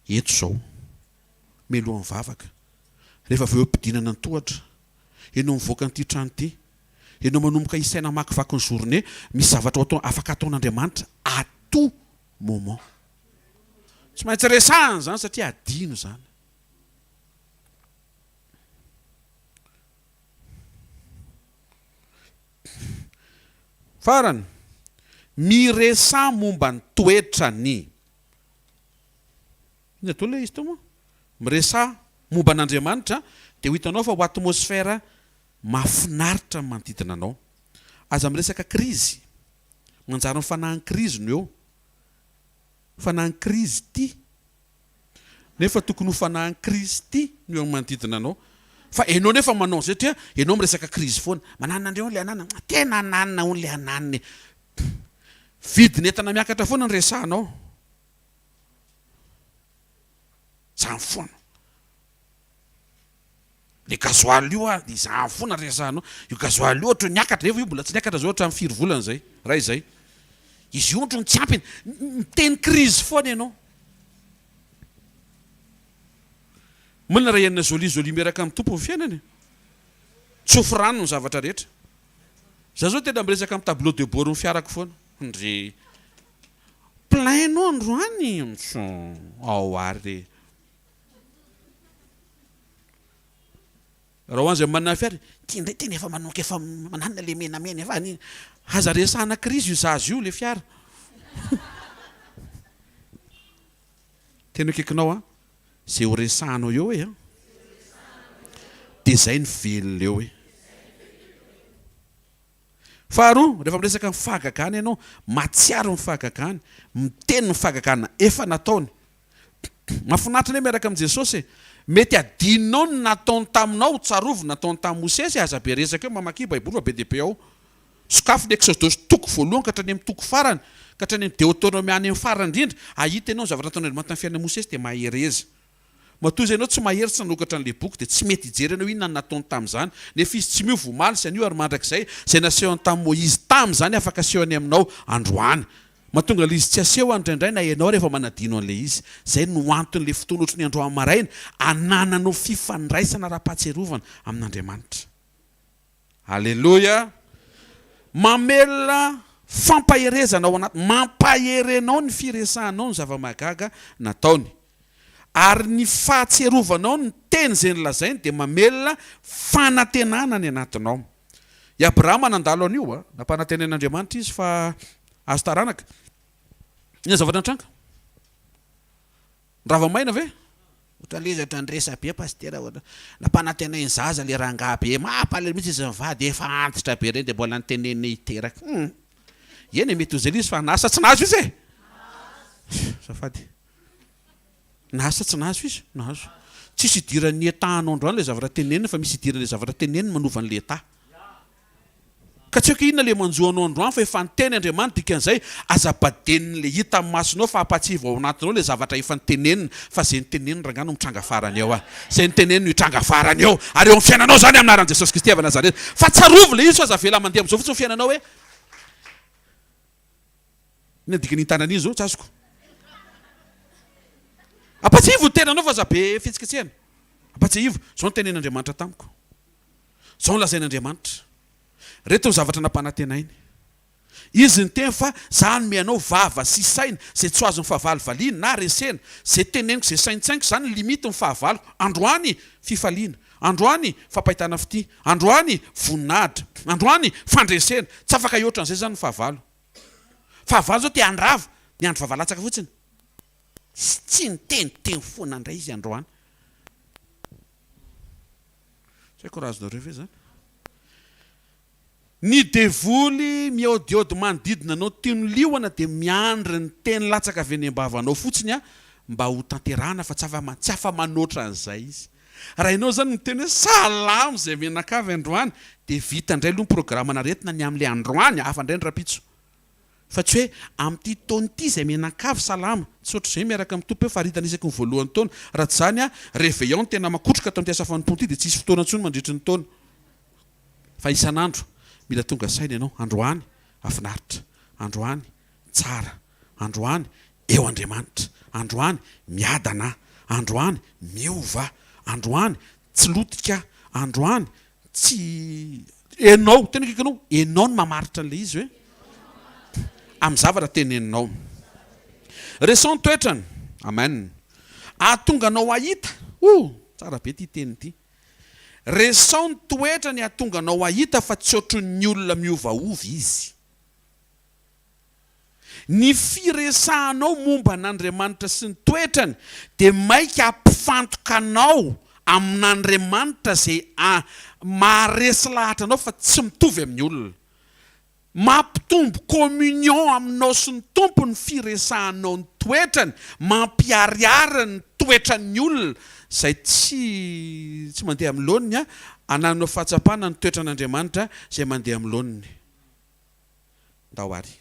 Eto zao melohan'ny vavaka rehefa avy eo am-pidinana ny tohatra enao mivoaka an'ity trano ity ianao manomboka isaina makivaky ny journée misy zavatra afaka ataon'Andriamanitra à tout moment. Tsy maintsy resahana zany satria adino zany. Farany miresaha momba ny toetra ny atao le izy tao miresaha momba n'Andriamanitra dia ho hitanao fa ho atmosfera mahafinaritra ny manodidina anao. Aza miresaka krizy manjary mifanahy krizy no eo fanahy krizy ty nefa tokony ho fanahy krizy ty no eo manodidina anao. Fa enao nefa manao satria enao miresaka krizy foana mananana andreo le anana tena ananina on le ananiny vidiny entana miakatra foana ny resahanao zany foana le gasoaly io izany foana resahanao io gasoaly io ohatra niakatra nefa io mbola tsy niakatra zao ohatra amin'ny 4 volana zay raha izay izy io ohatra ny tsy ampiny miteny krizy foana ianao. Molina raha enina zoli miaraka amin'ny tompo ny fiainany tsofy rano ny zavatra rehetra. Za zao tena miresaka amin'ny tableau de bord ny fiarako foana ndre plainao androany ao ary raha hoan'izay manana fiara ty ndray tena efa manoka efa mananina le menamena efa niny aza resahana krizy io zazy io le fiara tena kekinao zay ho resahanao eo hoe dia zay ny velona eo hoe. Faharoa rehefa miresaka ny fahagagana ianao matsiaro ny fahagagana miteny ny fahagagana efa nataony mahafinaritra ny miaraka amin'i Jesosy mety adinonao ny nataony taminao tsarovo nataony tamin'ny Mosesy aza be resaka eo mamaky baiboly fa be dia be ao sokafo ny Exodus toko voalohany ka hatrany amin'ny toko farany ka hatrany amin'ny Deutéronome any amin'ny farany indrindra ahita ianao zavatra nataon'Andriamanitra amin'ny fiainan'i Mosesy dia mahereza. Matoa izay ianao tsy mahery tsy nanokatra an'ilay boky dia tsy mety hijery ianao inona nataony tamin'izany nefa izy tsy miova omaly sy anio ary mandrakizay zay nasehony tamin'ny Moïse tamin'izany afaka asehony aminao androany. Mahatonga ilay izy tsy aseho andraindray na ianao rehefa manadino an'ilay izy. Zay no anton'ilay fotoana ohatry ny androany maraina anananao fifandraisana ara-pahatsiarovana amin'Andriamanitra. Alleluia. Mamelona fampaherezana ao anaty mampaherenao ny firesahanao ny zava-mahagaga nataony. Ary ny fahatsiarovanao ny teny izay nolazainy dia mamelona fanantenana ny anatinao. I Abrahama nandalo an'io nampanantenan'Andriamanitra izy fa azo taranaka. Ina zavatra antranga? Rava-maina ve? Ohatra lezatra ndresa be pastera nampanantenainy zaza le rangahy be mampalahelo mihitsy izy mivady efa antitra be reny dia mbola niteneniny hiteraka. Eny mety ho zay izy fa nasa tsy nazo izy e. Safady. Nasa tsy nazo izy, nazo. Tsisy idiran'ny etahanao androany le zavatra tenenina fa misy idiran'le zavatra tenenina manova an'le eta. Ka tsy hoe inona le manjoanao androany fa efa niteny Andriamanitra dikan'izay aza-badeniny le hita amin'ny masonao fa hampatsivo ao anatinao le zavatra efa nitenenina fa zay nitenenina rangano mitranga farany eo zay nitenenina hitranga farany eo ary eo amin'ny fiainanao zany amin'ny anaran'i Jesosy Kristy avy Nazareta fa tsarovo le izy fa aza vela mandeha amin'izao fotsiny fiainanao hoe ina dikany hitanan'izy zao tsy azoko ampatsivo ny tenanao fa aza be fihetsiketsehana ampatsivo zao ny tenen'Andriamanitra tamiko zao ny lazain'Andriamanitra reto ny zavatra nampanantenainy izy ny teny fa zany mianao vava sy saina zay tsy azony fahavalivaliana na resena zay teneniko zay saintsainiko zany ny limity ny fahavaloko androany fifaliana androany fampahitana fity androany voninahitra androany fandresena tsy afaka hiotran'izay zany ny fahavalo zao te andrava ny andro vavalatsaka fotsiny tsy niteniteny foana indray izy androany zay korazonareo ve zany ny devoly miaodiody manodidina anao tiano liona dia miandry ny teny latsaka avy any am-bavanao fotsiny mba ho tanterana fa tsy afa manoatra an'izay izy raha ianao zany miteny hoe salamo zay menakavy androany dia vita indray aloha ny programma naretina ny amin'ilay androany hafa indray ny rapitso fa tsy hoe amin'ity taona ity izay menakavy salama tsy ohatry izay miaraka amin'ny tompo hoe faritana isaky ny voalohany taona raha tsy izany réveillon tena makotroka tao amin'ity asa fanompoana ity dia tsisy fotoana intsony mandritry ny taona fa isan'andro mila tonga saina ianao androany afinaritra androany tsara androany eo Andriamanitra androany miadana androany miova androany tsy lotika androany tsy Enao, tena kikanao, enao no mamaritra an'ilay izy hoe amin'ny zavatra teneninao. Raison ny toetrany. Amen. Ahatonga anao ahita. Tsara be ty teny ity. Raison ny toetrany ahatonga anao ahita fa tsy ohatran'ny olona miovaova izy. Ny firesahanao momba n'Andriamanitra sy ny toetrany dia maika hampifantoka anao amin'Andriamanitra izay maharesy lahatra anao fa tsy mitovy amin'ny olona. Mampitombo communion aminao sy ny tompo ny firesahanao ny toetrany, mampiariary ny toetran'ny olona izay tsy mandeha amin'ny laoniny, anananao fahatsapana ny toetran'Andriamanitra izay mandeha amin'ny laoniny. Dahoary.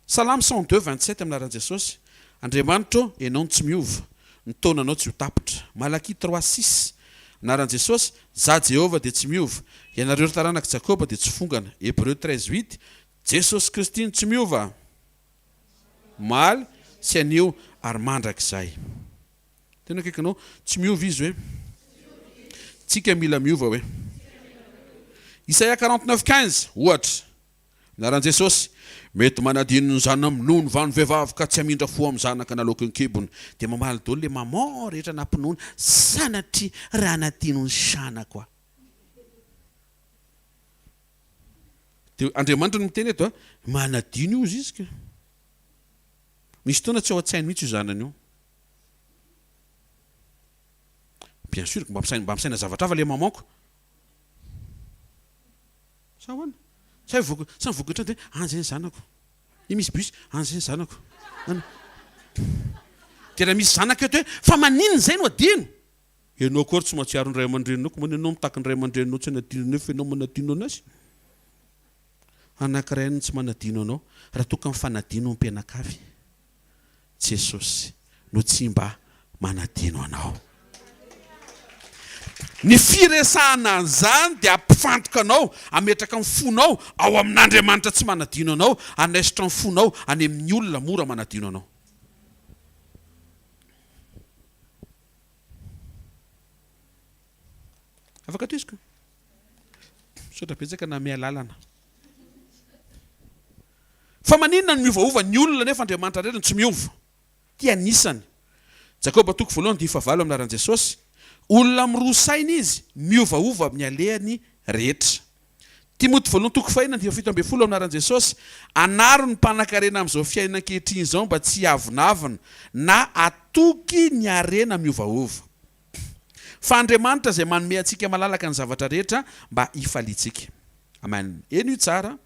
Salamy 102:27 amin'ny anaran'i Jesosy. Andriamanitra ianao tsy miova, ny taonanao tsy ho tapitra. Malaki 3:6 anaran'i Jesosy. Za Jehova dia tsy miova, ianareo taranaka Jakoba dia tsy fongana. Hébreu 13:8 Jesosy Kristy ny tsy miova, maly sy anio ary mandrakizay. Tena kaikanao tsy miova izy hoe tsika mila miova hoe. Isaia 49:15 ohatra anaran'i Jesosy. Mety manadino ny zana minono vano vehivavy ka tsy hamindra fo amin'ny zanaka naloky ny kibony dia mamaly daholo le mamao rehetra nampinono sanatry raha natino ny sanako. Dia Andriamanitra no miteny eto manadino io izy ka. Misy fotoana tsy ao an-tsainy mihitsy io zanany io. Bien sûr mba misaina zavatra hafa le mamako. Sa hoana? Sa mivokatra dia anjay ny zanako. I misy bus, anjay ny zanako. Tena misy zanaka eto hoe fa maninona izay no adino? Ianao akory tsy mahatsiaro ny ray aman-dreninao, ko manao mitaky ny ray aman-dreninao tsy hanadinonao fa ianao manadino anazy. Anankiray ny tsy manadino anao, raha toa ka mifanadino ny mpianakavy. Jesosy no tsy mba manadino anao. Ny firesahana an'izany dia hampifantoka anao, ametraka amin'ny fonao ao amin'Andriamanitra tsy manadino anao, anaisitra ny fonao any amin'ny olona mora manadino anao. Afaka toiziko? Misaotra betsaka na mialalana. Fa maninona ny miovaova ny olona nefa Andriamanitra rehetra tsy miova. Ty anisany. Jakoba 1:9 amin'anaran'i Jesosy. Olona miroa saina izy, miovaova amin'ny alehany rehetra. Timoty 1:5 amin'anaran'i Jesosy. Anaro ny mpanan-karena amin'izao fiainana ankehitriny izao mba tsy havinavina na atoky ny harena miovaova. Fa Andriamanitra izay manome antsika malalaka ny zavatra rehetra mba hifalitsika. Amen. Eny io tsara.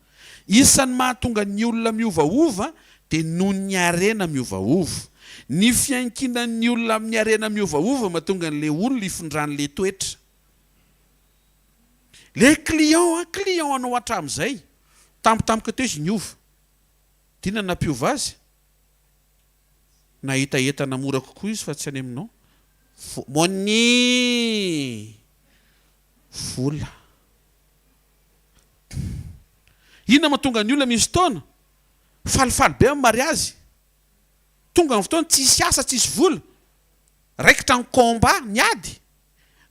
Isan'ny mahatonga ny olona miovaova dia noho ny harena miovaova. Ny fiankinan'ny olona amin'ny harena miovaova mahatonga n'ilay olona ifindran'ilay toetra. Le client anao hatramin'izay tampotampoka teo izy niova. Tiana nampiova azy. Nahita entana mora kokoa izy fa tsy any aminao. Moni vola. Inona mahatonga ny olona misy fotoana falifaly be amin'ny mariazy. Tonga amin'ny fotoana tsisy asa tsisy vola. Raikitra ny komba niady.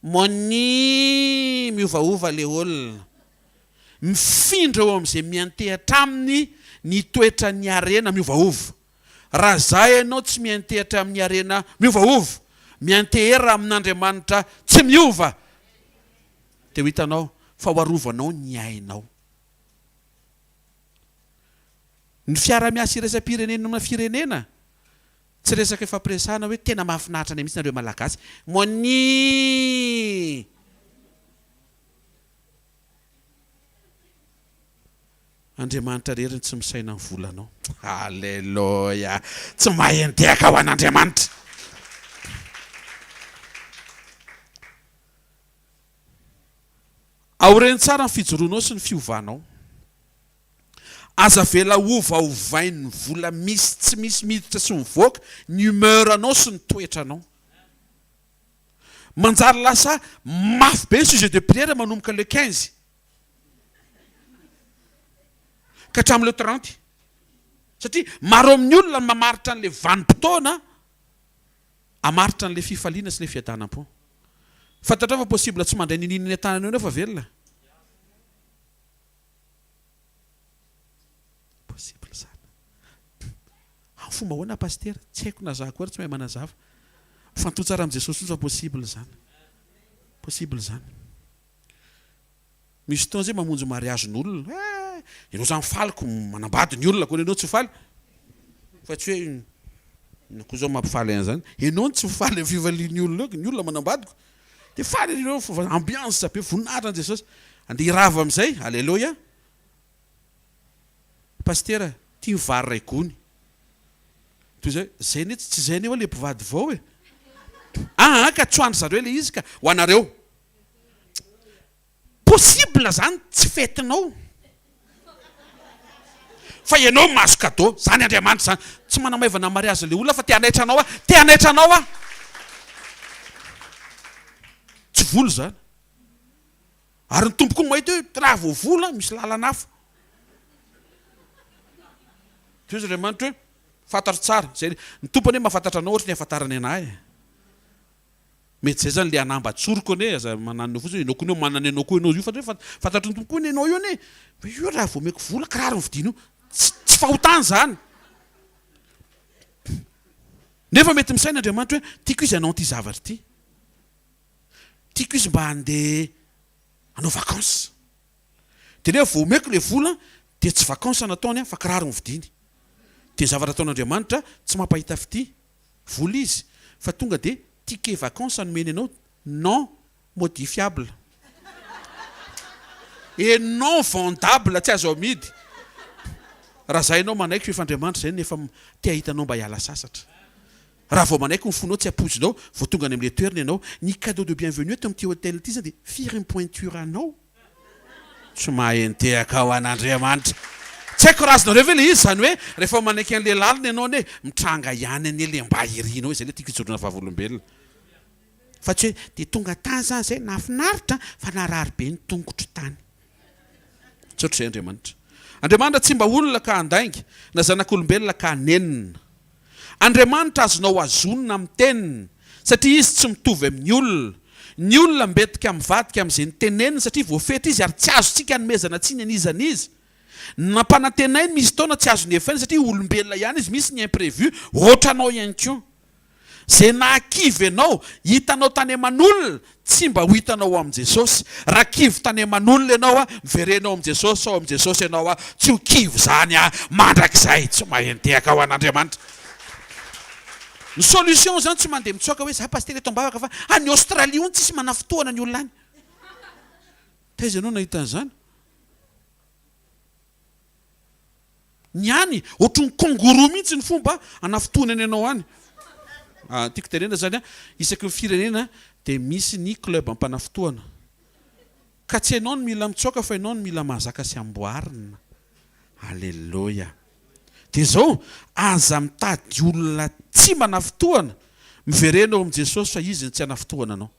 Moni miovaova le olona. Mifindra eo amin'izay miantehatra aminy ny toetra ny harena miovaova. Raha zay ianao tsy miantehatra amin'ny harena miovaova, miantehera amin'Andriamanitra tsy miova, dia ho hitanao fa hoarovanao ny ainao. Ny fiara-miasa iraisam-pirenena amina firenena tsy resaka fampiresahana hoe tena mahafinaritra any mihitsy nareo malagasy. Moni Andriamanitra reriny tsy misaina ny volanao. Halleloja. Tsy mahendehaka ho an'Andriamanitra. Aoreny tsara ny fijoroanao sy ny fiovanao. Aza vela ovaovainy ny vola misy tsy misy miditra sy mivoaka ny humeur anao sy ny toetranao. Manjary lasa mafy be ny sujet de prière manomboka le 15 ka hatramin'le 30. Satria maro amin'ny olona mamaritra an'le vanim-potoana, hamaritra an'le fifaliana sy le fiadanam-po. Fantatrao fa possible tsy mandray nininy ny tanana eo nefa velona. fomba hoana pastera tsy haiko na za koa tsy mahay manazava fanto tsara am' Jesosy fa possible zany misy fotoana zay mamonjy mariage n'olona ianao zany faliko manambady ny olona koa ianao tsy faly fa tsy hoe koa zao mampifaly zany ianao tsy faly fivalian'ny olona ny olona manambadiko de faly ianao ambiance be voninahitra Jesosy andeha irava am'izay alleluia pastera tia vary ray gony toy zay ne tsy zay ne hoe le mpivady vao ka tsoandry zareo le izy ka ho anareo possible zany tsy fetinao fa ianao mahazo cadeau zany Andriamanitra zany tsy manamaivana mariage le olona fa te hanaitranao tsy voly zany ary ny tompoko mahita hoe raha voavola misy lalana hafa toy izy Andriamanitra hoe fantatro tsara zay ny tompony hoe mahafantatra anao ohatra ny hafantarany anahy mety zay zany le anamba tsoroko ane aza manano fotsiny ianao koa io manany anao koa ianao io fa fantatry ny tompoko ianao io ane io raha vao meko vola kiraro ny vidiny io tsy fahotany zany nefa mety misaina Andriamanitra hoe tiako izy anao ty zavatra ty tiako izy mba handeha anao vacances de nefa vao meko le vola de tsy vacances nataony fa kiraro ny vidiny de zavatra ataon'Andriamanitra tsy mampahita fity vola izy fa tonga de ticket vacances anomeny anao non modifiable et non vendable tsy azo amidy raha zay ianao manaiky fa efa Andriamanitra zay nefa tia hitanao mba hiala sasatra raha vao manaiky ny fonao tsy apozinao vao tonga any am'le toerana ianao ny cadeau de bienvenue eto am'ty hôtel ty zany de firy ny pointure anao tsy mahentehaka ao an'Andriamanitra tsy haiko razanareo ve le izy zany hoe rehefa manaiky an'le lalina ianao ne mitranga ihany ane le mba irinao zay le tiako ijorona vavolombelona fa tsy hoe de tonga tany zany zay nafinaritra fa narary be ny tongotro tany tsy ohatry zay Andriamanitra tsy mba olona ka andaingy na zanak'olombelona ka anenina Andriamanitra azonao azonina amin'ny teniny satria izy tsy mitovy amin'ny olona ny olona mbetika mivadika am'izay ny teneniny satria voafetra izy ary tsy azontsika hanomezana tsiny anizana izy nampanantenainy misy taona tsy azo nefainy satria olombelona ihany izy misy ny imprévu ohatranao ihany koa zay nahakivy anao hitanao tany aman'olona tsy mba ho hitanao am' Jesosy raha kivy tany aman'olona ianao miverenao am' Jesosy ao am' Jesosy ianao tsy ho kivy zany mandrakizay tsy mahentehaka ao an'Andriamanitra ny solution zany tsy mandeha mitsoaka hoe za pastera eto ambavaka fa any Australie ony tsisy manafotoana ny olona any taiza ianao nahita an'izany ny any ohatry ny kangoroa mihitsy ny fomba anafotoanany ianao any tiako tenena zany isaky ny firenena de misy ny club ampanafotoana ka tsy ianao no mila mitsoaka fa ianao no mila mahazaka sy amboarina alleluia de zao aza mitady olona tsy manafotoana miverenao am' Jesosy fa izy ny tsy anafotoana anao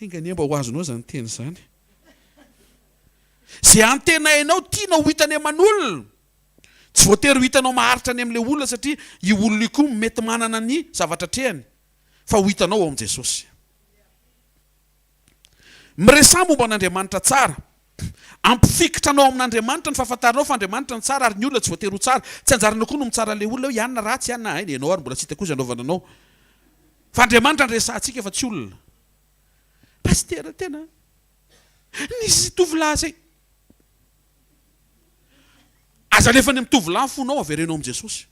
engania mba ho azonao zany teny zany zay antenainao tianao ho hitany aman'olona tsy voatery ho hitanao maharitra any am'le olona satria io olona io koa mety manana ny zavatra trehany fa ho hitanao ao am' Jesosy miresaha momba an'Andriamanitra tsara ampifikitranao amin'Andriamanitra ny fahafantaranao fa Andriamanitra ny tsara ary ny olona tsy voatery ho tsara tsy anjaranao koa no mitsara le olona hoe ihany na ratsy ihany na hainy ianao ary mbola tsy hita koa izay anaovana anao fa Andriamanitra ny resahantsika fa tsy olona pastera tena nisy tovolahy zay aza lefa ny mitovolahy fonao averenao am' Jesosy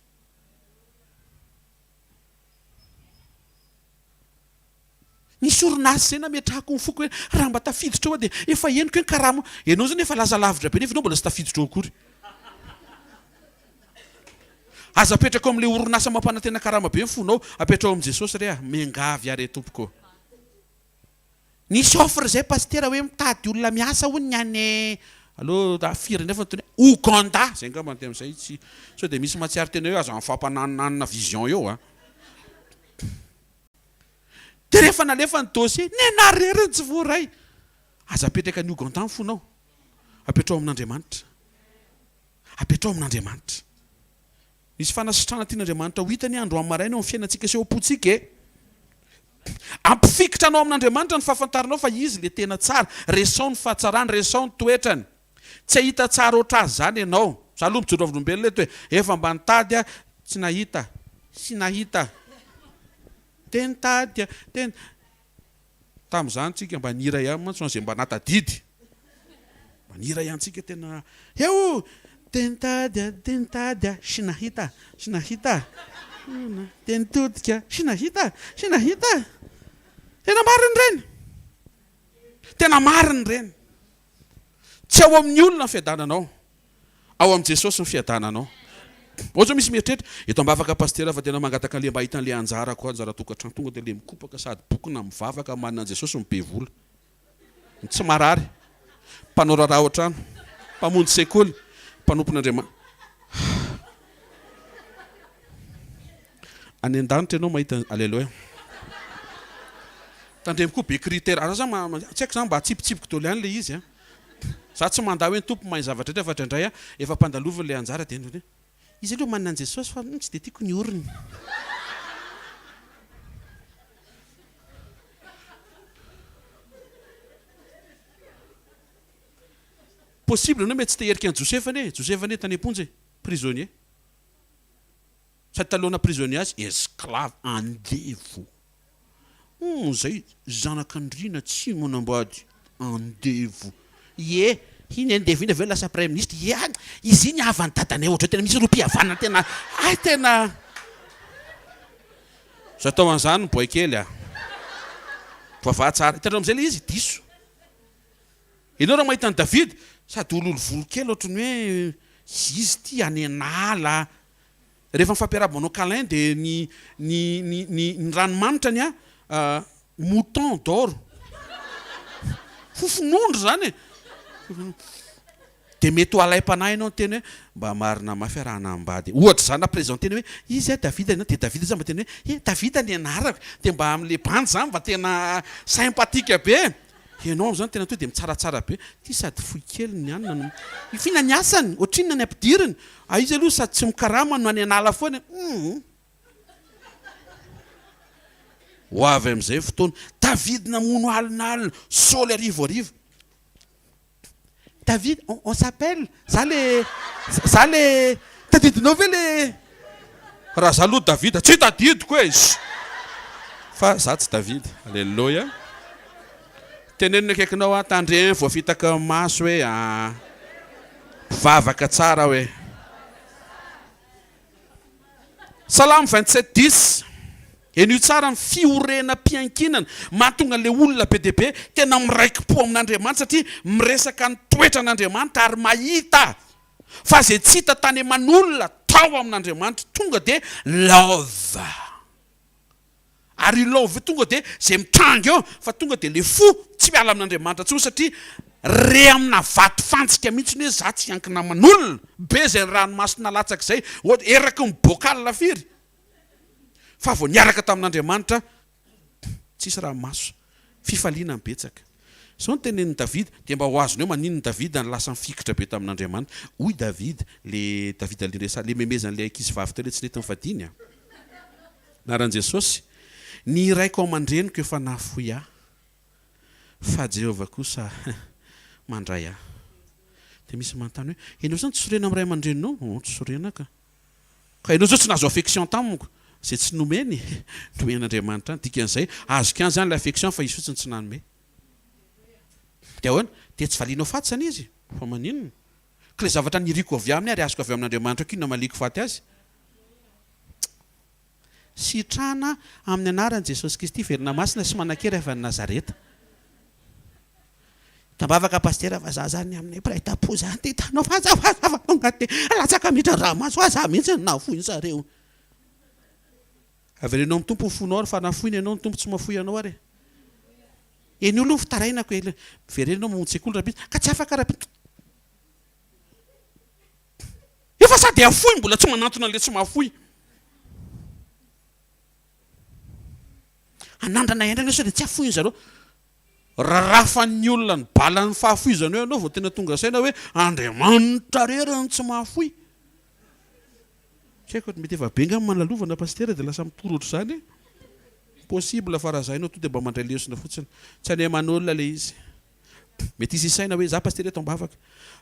nisy orinasy zay nametrahako ny foko hoe raha mba tafiditra ao de efa eniko hoe ny karama ianao zany efa laza lavitra be nefa ianao mbola tsy tafiditra ao akory aza apetraka ao am'le orinasa mampanantena karama be ny fonao apetraka ao am' Jesosy re mengavy ary tompoko nisy offre zay pastera hoe mitady olona miasa hoy ny any aloha firy nefa teny Ouganda zay ngamba ny am'izay tsy sao de misy matsiary tena hoe aza mifampananonanona vision eo de rehefa nalefa ny dossier nenareriny tsy voaray aza apetraka ny Ouganda ny fonao apetrao amin'Andriamanitra apetrao amin'Andriamanitra misy fanasitrana tian'Andriamanitra ho hitany andro amin'ny maraina ao amin'ny fiainantsika sy ao am-potsika ampifikitranao amin'Andriamanitra ny fahafantaranao fa izy le tena tsara resao ny fahatsarany resao ny toetrany tsy ahita tsara oatra azy zany ianao Salomo mijoro avy olombelona eto hoe efa mba nitady a tsy nahita sy nahita te nitady a tamin'izany tsika mba nira ihany mantsy zay mba natadidy mba nira ihany tsika tena eo te nitady a sy nahita te nitodika sy nahita tena mariny reny tena mariny reny tsy ao amin'ny olona ny fiadananao ao amin'i Jesosy ny fiadananao ohatra misy mieritreritra eto mba afaka pastera fa tena mangataka le mba hitan'le anjara koa anjara tokantrano tonga dia le mikopaka sady bokona mivavaka manana Jesosy ny be vola tsy marary mpanao raharaha ohatrano mpamonjy sekoly mpanompon'Andriamanitra any an-danitra ianao mahita aleloia tandremiko be critère ana zany tsy haiko zany mba hatsipitsipiko daholo ihany le izy a za tsy mandaa hoe ny tompo mahay zavatra etra fa drandray a efa mpandaloviny le anjara dia izy aloha manana an Jesosy fa tsy dia tiako ny oriny possible anao mety tsy te herika an Josefany tany amponjy prisonnier sady talohana prisonnier azy esclave andevo zay zanak'Andriana tsy manambady andevo iny andevo iny aveo lasa premier ministre izy iny avany dadanay ohatra tena misy rom-pihavanana tena za tao an'izany boay kely vavah tsara hitanao amin'izay le izy diso ianao raha mahita ny David sady ololo volo kely ohatrany hoe izy ty any anala rehefa mifampiarabo manao câlin dia ny ranomanitra mouton d'or fofonondro zany dia mety ho alaim-panahy ianao ny teny hoe mba marina mafy arahana ambady ohatra zany naprésenteny hoe izy David dia David zany mba teny hoe David ny anarako dia mba amin'le bandy zany mba tena sympatika be ianao zany tena to dia mitsaratsara be ty sady fohy kely ny anina fina ny asany ohatrinona ny ampidiriny izy aloha sady tsy mikarama no any anala foana ho avy amin'izay fotoana David namono alinalina Saoly arivo David on s'appelle za le tadidinao ve le raha za aloha David tsy tadidiko e fa za tsy David alleluia tenenina akaikinao tandreny voafitaka maso hoe vavaka tsara hoe Salamo 27:10 eny io tsara ny fiorena mpiankinana mahatonga le olona be dia be tena miraiki-po amin'Andriamanitra satria miresaka ny toetra an'Andriamanitra ary mahita fa zay tsy hita tany aman'olona tao amin'Andriamanitra tonga dia love ary love tonga dia zay mitranga eo fa tonga dia le fo tsy miala amin'Andriamanitra tsy satria re amina vato fantsika mihitsy ny hoe za tsy hankina aman'olona be zay ranomasina latsaka izay eraky ny bokala firy fa vao niaraka tamin'Andriamanitra tsisy raha maso fifaliana ny betsaka zao ny tenen'ny David dia mba ho azony eo maninony David ny lasa mifikitra be tamin'Andriamanitra hoy David le David aliresa le memezan'le ankizy vavy teo le tsy nety mifadiny naran'i Jesosy ny raiko aman-dreniko efa nafoy fa Jehovah kosa mandray dia misy manontany hoe ianao zany tsy sorena amin'ny ray aman-dreninao tsy sorena ka ianao zao tsy nahazo affection tamiko zay tsy nomeny nomen'Andriamanitra any dikan'izay azoko any zany le affection fa izy fotsiny tsy nanome dia ahoana dia tsy valinao faty zany izy fa maninona ka le zavatra niriko avy aminy ary azoko avy amin'Andriamanitra kino maliko faty azy sitrana amin'ny anaran'i Jesosy Kristy verina masina sy manan-kery avy any Nazareta tambavaka pastera fa za zany amin'ny praitapo zany ty hitanao fa zavatonga dia latsaka mitra raha maso za mihitsy ny nafoiny zareo averenao amin'ny tompo ny fonao fa nafoiny ianao ny tompo tsy mafoy anao ary eny olo fitarainako verenao mamonjy sekoly raha ka tsy afaka raha efa sady afoy mbola tsy manantona an'le tsy mafoy anandrana endrana sao dia tsy afoiny zareo rarafan'ny olona ny balan'ny fahafoizana eo ianao vao tena tonga saina hoe Andriamanitra rerany tsy mahafoy tsy haiko mety efa benga amin'ny manalovana pastera dia lasa mitoro ohatr'izany possible fa raha zay ianao to dia mba mandray lesona fotsiny tsy any aman'olona le izy mety izy isaina hoe za paster eto ambavaka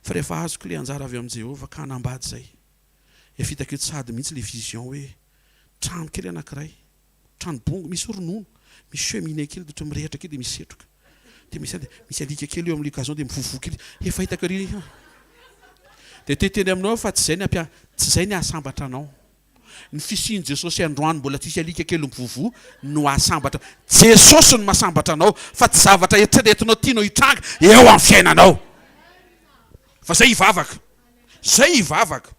fa rehefa azoko le anjara avy amin'i Jehovah ka hanambady zay efa hitako eo tsady mihitsy le vision hoe trano kely anankiray trano bongo misy ronono misy cheminée kely de mirehatra kely de misy setroka de misy alika kely eo amin'ny gazon de mivovoa kely efa hitako ry de teteny aminao fa tsy zay ny ahasambatra anao ny fisiany Jesosy androany mbola tsisy alika kely mivovoa no ahasambatra Jesosy no mahasambatra anao fa tsy zavatra eritreretinao tianao hitranga eo amin'ny fiainanao fa zay hivavaka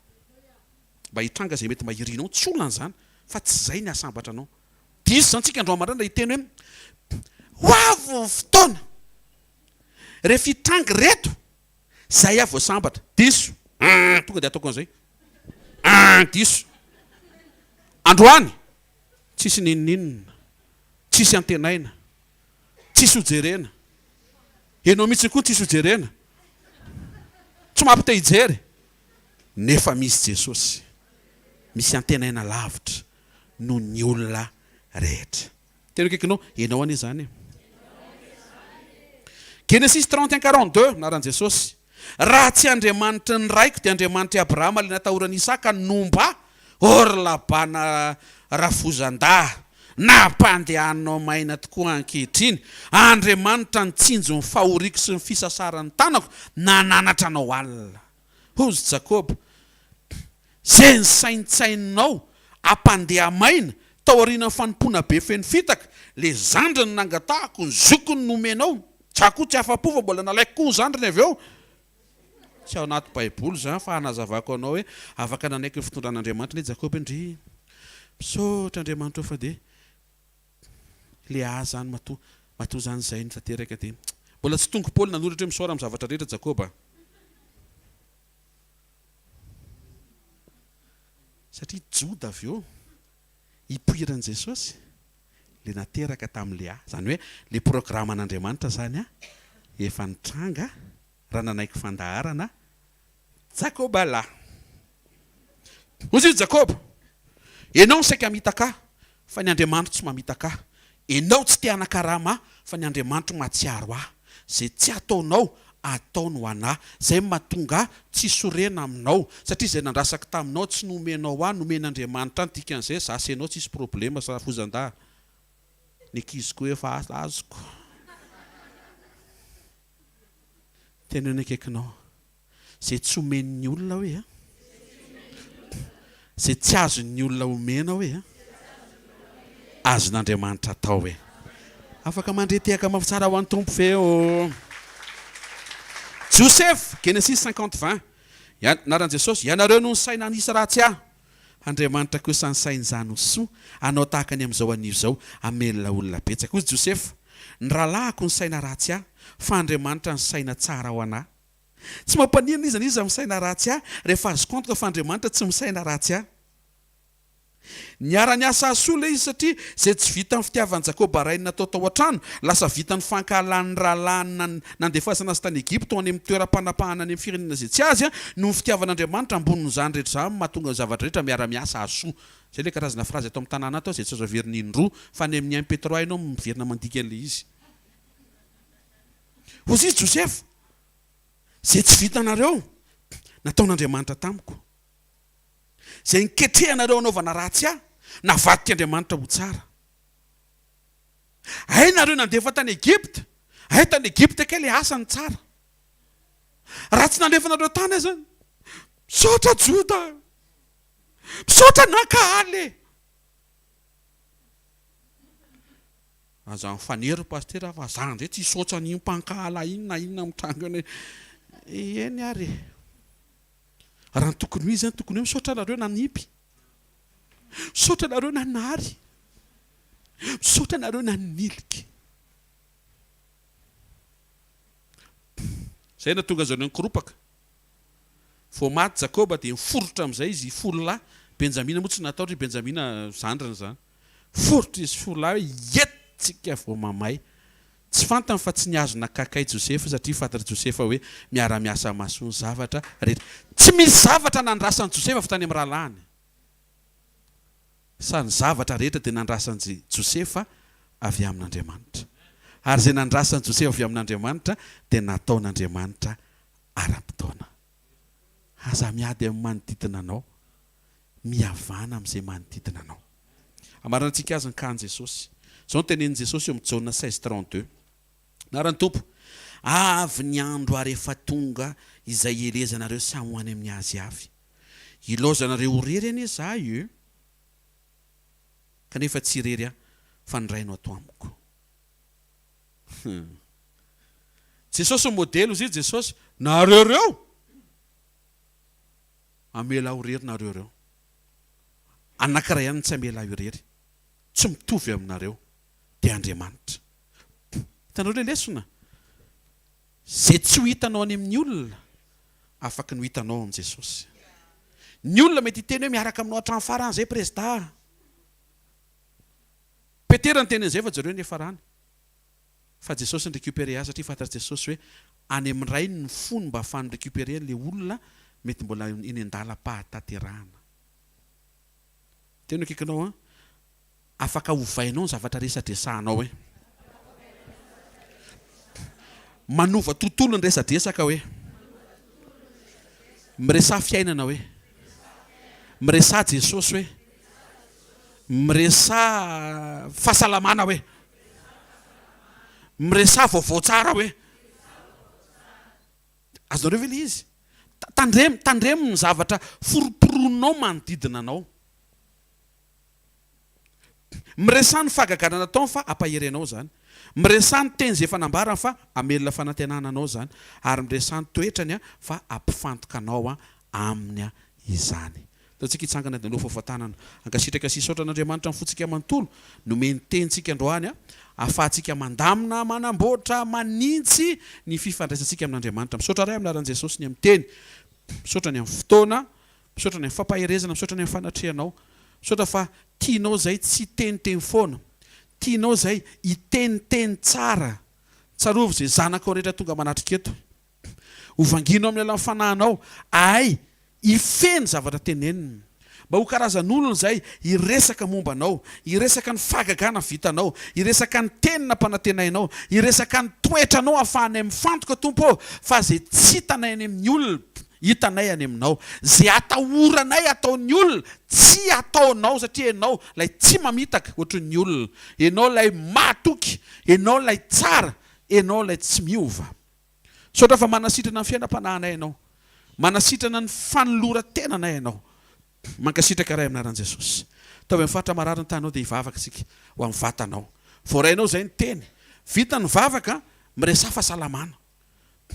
mba hitranga zay mety mahirinao tsy olona an'izany fa tsy zay ny ahasambatra anao diso zany tsika andro amandrana hiteny hoe hoavo fotoana rehefa hitranga reto zay avy voasambatra diso tonga de ataoko an'izay diso androany tsisy nininina tsisy antenaina tsisy hojerena enao mihitsy koa tsisy hojerena tsy mampite hijery nefa misy Jesosy misy antenaina lavitra no ny olona rehetra tena kaikinao enao anie zany Genesis 31:42 naran'i Jesosy raha tsy Andriamanitra ny raiko dia Andriamanitra Abrahama le natahorany Isaka nomba or labana rafozan-dahy nampandehanao maina tokoa ankehitriny Andriamanitra ny tsinjo ny fahoriako sy ny fisasaran'ny tanako nananatra anao alina hozy Jakob zay ny saintsainao ampandeha maina tao aorian'ny fanompona be feno fitaka le zandriny nangatahako ny zokony nomenao tsako tsy afa-po fa mbola nalaiko koa ny zandriny avy eo tsy ao anaty baiboly zany fa hanazavako anao hoe afaka nanaiky ny fitondran'Andriamanitra le Jakob ndry misaotra Andriamanitra fa de le zany mato zany zay ny tanteraka de mbola tsy tongo Paoly nanoratra hoe misaora amin'ny zavatra rehetra Jakob satria Joda avy eo hipoiran'i Jesosy le nateraka tamin'le zany hoe le programme an'Andriamanitra zany efa nitranga raha nanaiky fandaharana Jakob ala ozy Jakob enao saika mitaka fa ny Andriamanitra tsy mamitaka enao tsy te anakarama fa ny Andriamanitra mahatsiaro zay tsy ataonao ataony ho anahy zay mahatonga tsy sorena aminao satria zay nandrasaka taminao tsy nomenao nomen'Andriamanitra any dikan'izay zasy enao tsisy problema sa fozan-dahy ny akiziko efa azoko tena ny akaikinao zay tsy omen'ny olona hoe zay tsy azon'ny olona omena hoe azon'Andriamanitra atao hoe afaka mandretehaka mafitsara ho an'ny tompo feo Joseph Genesis 50:20 naran'i Jesosy ianareo no ny saina anisy ratsy Andriamanitra kosa ny sainy zany soa anao tahaka any amin'izao anio zao amelona olona betsaka ozy Joseph ny rahalahako ny saina ratsy fa Andriamanitra ny saina tsara ho anahy tsy mampanina izy amin'ny saina ratsy rehefa azo kontoka fa Andriamanitra tsy misaina ratsy niara niasa soa le izy satria zay tsy vita ny fitiavan'i Jakob arainy natao tao an-trano lasa vita ny fankahalan'ny rahalahiny nandefasana azy tany Egypta any amin'ny toeram-panapahana any amin'ny firenena zay tsy azy no ny fitiavan'Andriamanitra ambonin'izany rehetra zany mahatonga ny zavatra rehetra miara-miasa soa zay le karazana frazy atao amin'ny tanàna atao zay tsy azo averina indroa fa ny amin'ny 1 Petro hainao miverina mandika an'le izy ozy izy Joseph zay tsy vitanareo nataon'Andriamanitra tamiko zay niketrehanareo anaovana ratsy navadika Andriamanitra ho tsara nareo nandefa tany Egypta tany Egypta ke le asany tsara raha tsy nandefanareo tany zany misaotra Joda misaotra nakahaly aza mifanery paster fa zany ndray tsy hisaotra an'io mpankahala inona inona mitranga eny ary raha ny tokony ho izy zany tokony hoe misaotra nareo nanipy misaotra nareo nanary misaotra nareo naniliky zay na tonga zany nikoropaka vao maty Jakob dia miforotra amin'izay izy folo lahy Benjamina moa tsy natao ry Benjamina zandrany zany forotra izy folo lahy hoe etsika vao mamay tsy fantany fa tsy niazona kakay Joseph satria fantatra Joseph hoe miara-miasa masoa ny zavatra rehetra tsy misy zavatra nandrasan'i Joseph fa tany amin'ny rahalahiny sa ny zavatra rehetra dia nandrasan'i Joseph avy amin'Andriamanitra Ary zay nandrasany Joseph avy amin'Andriamanitra dia nataon'Andriamanitra ara-potoana. Aza miady amin'ny manodidina anao, mihavana amin'izay manodidina anao. Amarantsika azy ny kan Jesosy. Zao tenenin Jesosy eo amin'ny Jaona 16:32. Narany tompo, avy ny andro ary efa tonga izay elezanareo samy ho any amin'ny azy avy. Ilaozanareo ho rery anie izaho io, kanefa tsy rery fa ny raino ato amiko. Jesosy modely izy Jesosy, nareo reo amela ho rery nareo reo. Anankiray ihany tsy amela ho rery, tsy mitovy aminareo dia Andriamanitra. Hitanao le lesona, zay tsy ho hitanao any amin'ny olona afaka ny ho hitanao amin'ny Jesosy. Ny olona mety hiteny hoe miaraka aminao hatramin'ny farany zay président. Petera ny teny an'izay fa zareo ny efa rany. Fa Jesosy ny récupéré azy satria fantatry Jesosy hoe any amin'ny ray ny fony mba ahafahany récupérer le olona mety mbola eny an-dalam-pahataterahana. Teny akaikinao afaka hovainao ny zavatra resadresahanao hoe. Manova tontolo ny resadresaka hoe. Miresa fiainana hoe. Miresa Jesosy hoe. Miresa fahasalamana hoe. Miresa vaovao tsara hoe. Azonareo ve le izy? Tandremo ny zavatra foroporonao manodidina anao. Miresa ny fahagaganana tao fa ampaherenao zany. Miresa ny teny zay efa nambarana fa amelona fanantenana anao zany. Ary miresa ny toetrany fa ampifantoka anao aminy izany. Taontsika hitsangana dia nao fahafantanana. Ankasitraka sisaotra n'Andriamanitra mifotsika manontolo. Nomeny tentsika androany ahafahantsika mandamina manamboatra manintsy ny fifandraisantsika amin'Andriamanitra. Misaotra ray amin'ny anaran'i Jesosy ny amin'ny teny. Misaotra ny amin'ny fotoana, misaotra ny amin'ny fampaherezana, misaotra ny amin'ny fanatrehanao. Misaotra fa tianao zay tsy teniteny foana. Tianao zay hiteniteny tsara. Tsarovy zay zanakao rehetra tonga manatrika eto. Ovanginao amin'ny alalan'ny fanahinao. Ay, ifeny zavatra tenenina. Mba ho karazan'olona zay hiresaka momba anao, hiresaka ny fahagagana vitanao, hiresaka ny tenina mpanantenainao, hiresaka ny toetranao ahafahanay mifantoka tompo, fa zay tsy hitanay any amin'ny olona hitanay any aminao. Zay atahoranay ataon'ny olona tsy ataonao satria ianao lay tsy mamitaka ohatran'ny olona. Ianao lay matoky, ianao lay tsara, ianao lay tsy miova. Saotra fa manasitrana ny fiainam-panahinay ianao. Manasitrana ny fanoloran-tenanay ianao. Mankasitraka ray amin'anaran'i Jesosy. Taovy amin'ny faritra marary ny tanao dia hivavaka sika ho amin'ny vatanao. Voarainao zay ny teny. Vita ny vavaka, miresa fahasalamana.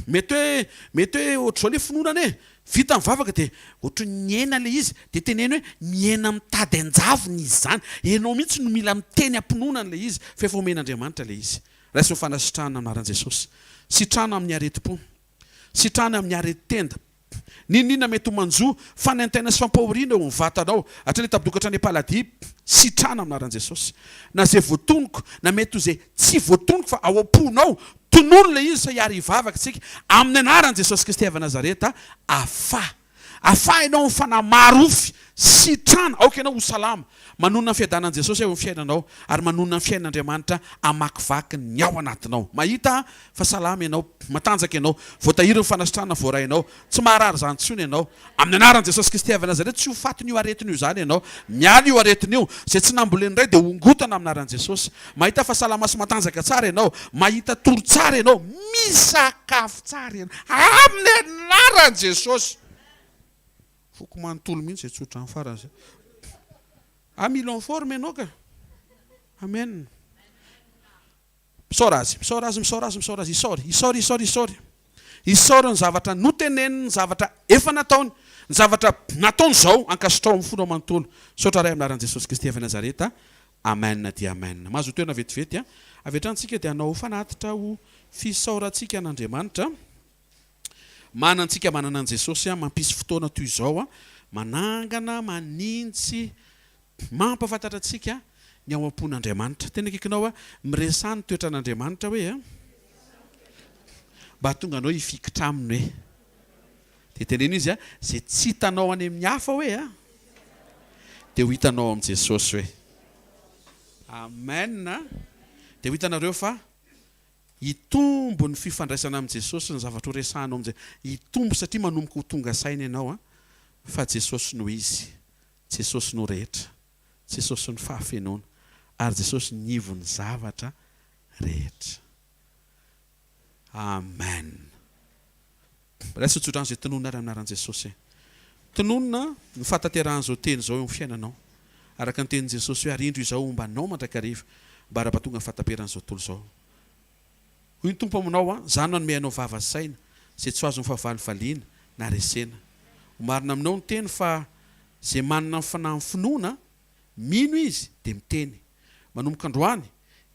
Mety hoe ohatr'izao le finoana e. Vita ny vavaka dia ohatry ny hena le izy dia teneny hoe miena mitady anjavony izy zany. Ianao mihitsy no mila miteny ampinonana le izy fa efa omen'Andriamanitra le izy. Raisy ny fanasitrahana amin'anaran'i Jesosy. Sitrana amin'ny areti-po. Sitrana amin'ny areti-tenda. Ninina mety ho manjo fanaintaina sy fampahoriana eo ny vatanao. Hatrany tabidokatra ny Paladia, sitrana amin'anaran'i Jesosy. Na zay voatonoko, na mety ho zay tsy voatonoko fa ao am-ponao, tonono le izy sa hiary hivavaka tsika amin'ny anaran'i Jesosy Kristy avy Nazareta, ahafahanao ny fanamarofy, sitrana, aoka ianao ho salama. Manonona ny fiadanan'i Jesosy eo amin'ny fiainanao ary manonona ny fiainan'Andriamanitra amakivaky ny ao anatinao. Mahita fa salama ianao, matanjaka ianao, voatahiry ny fanasitrana voarainao, tsy maharary zany tsony ianao. Amin'ny anaran'i Jesosy Kristy avy Nazareta tsy ho fatin'io aretin'io zany ianao. Miala io aretin'io, zay tsy namboleny iray dia hongotana amin'ny anaran'i Jesosy. Mahita fa salama sy matanjaka tsara ianao, mahita toro tsara ianao, misakafo tsara ianao amin'ny anaran'i Jesosy. Foko manontolo mihitsy zay tsotra ny farany zay. Mila en forme ianao ka. Amen. Misaora azy. Isaory ny zavatra noteneniny, ny zavatra efa nataony, ny zavatra nataony zao ankasitrao amin'ny fona manontolo. Misaotra ray amin'anaran'i Jesosy Kristy avy Nazareta. Amen dia amen. Mahazo toerana vetivety avy hatranintsika dia hanao fanatitra ho fisaorantsika an'Andriamanitra. Manantsika manana an' Jesosy mampisy fotoana toy izao manangana, manintsy, mampafantatra antsika ny ao am-pon'Andriamanitra. Tena akaikinao miresany toetra an'Andriamanitra hoe mba tonga anao hifikitra aminy hoe. Dia teneny izy zay tsy hitanao any amin'ny hafa hoe dia ho hitanao amin'i Jesosy hoe. Amen. Dia ho hitanareo fa hitombo ny fifandraisana amin'i Jesosy ny zavatra horesahanao amin'izay hitombo satria manomboka ho tonga saina ianao fa Jesosy no izy, Jesosy no rehetra, Jesosy ny fahafenoana ary Jesosy nivo ny zavatra rehetra. Amen. Rasa tsotran'izay tononona ary anaran'i Jesosy. Tononona ny fataterahana teny zao eo amin'ny fiainanao. Araka ny tenin' Jesosy hoe arindro izao mba anao mandrakariva mba ara-pahatonga ny fataperan'izao tontolo zao. Hoy ny Tompo aminao zany manome anao vava saina izay tsy azon'ny fahavalivaliana na resena. Marina aminao ny teny fa zay manana ny fanahy finoana mino izy dia miteny. Manomboka androany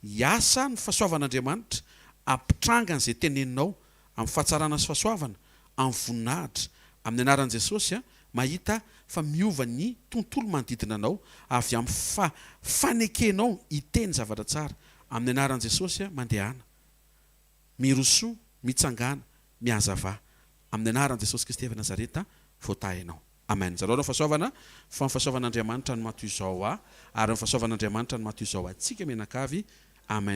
hiasa ny fahasoavan'Andriamanitra ampitranga an'izay teneninao amin'ny fahatsarana sy fahasoavana amin'ny voninahitra amin'ny anaran'i Jesosy mahita fa miova ny tontolo manodidina anao avy amin'ny fanekenao hiteny zavatra tsara amin'ny anaran'i Jesosy mandehana miroso mitsangana mihazava amin'ny anaran'i Jesosy Kristy avy Nazareta voatahinao. Amen. Zalaona fahasoavana fa ny fahasoavan'Andriamanitra no matoy izao ary ny fahasoavan'Andriamanitra no matoy izao atsika menakavy. Amen.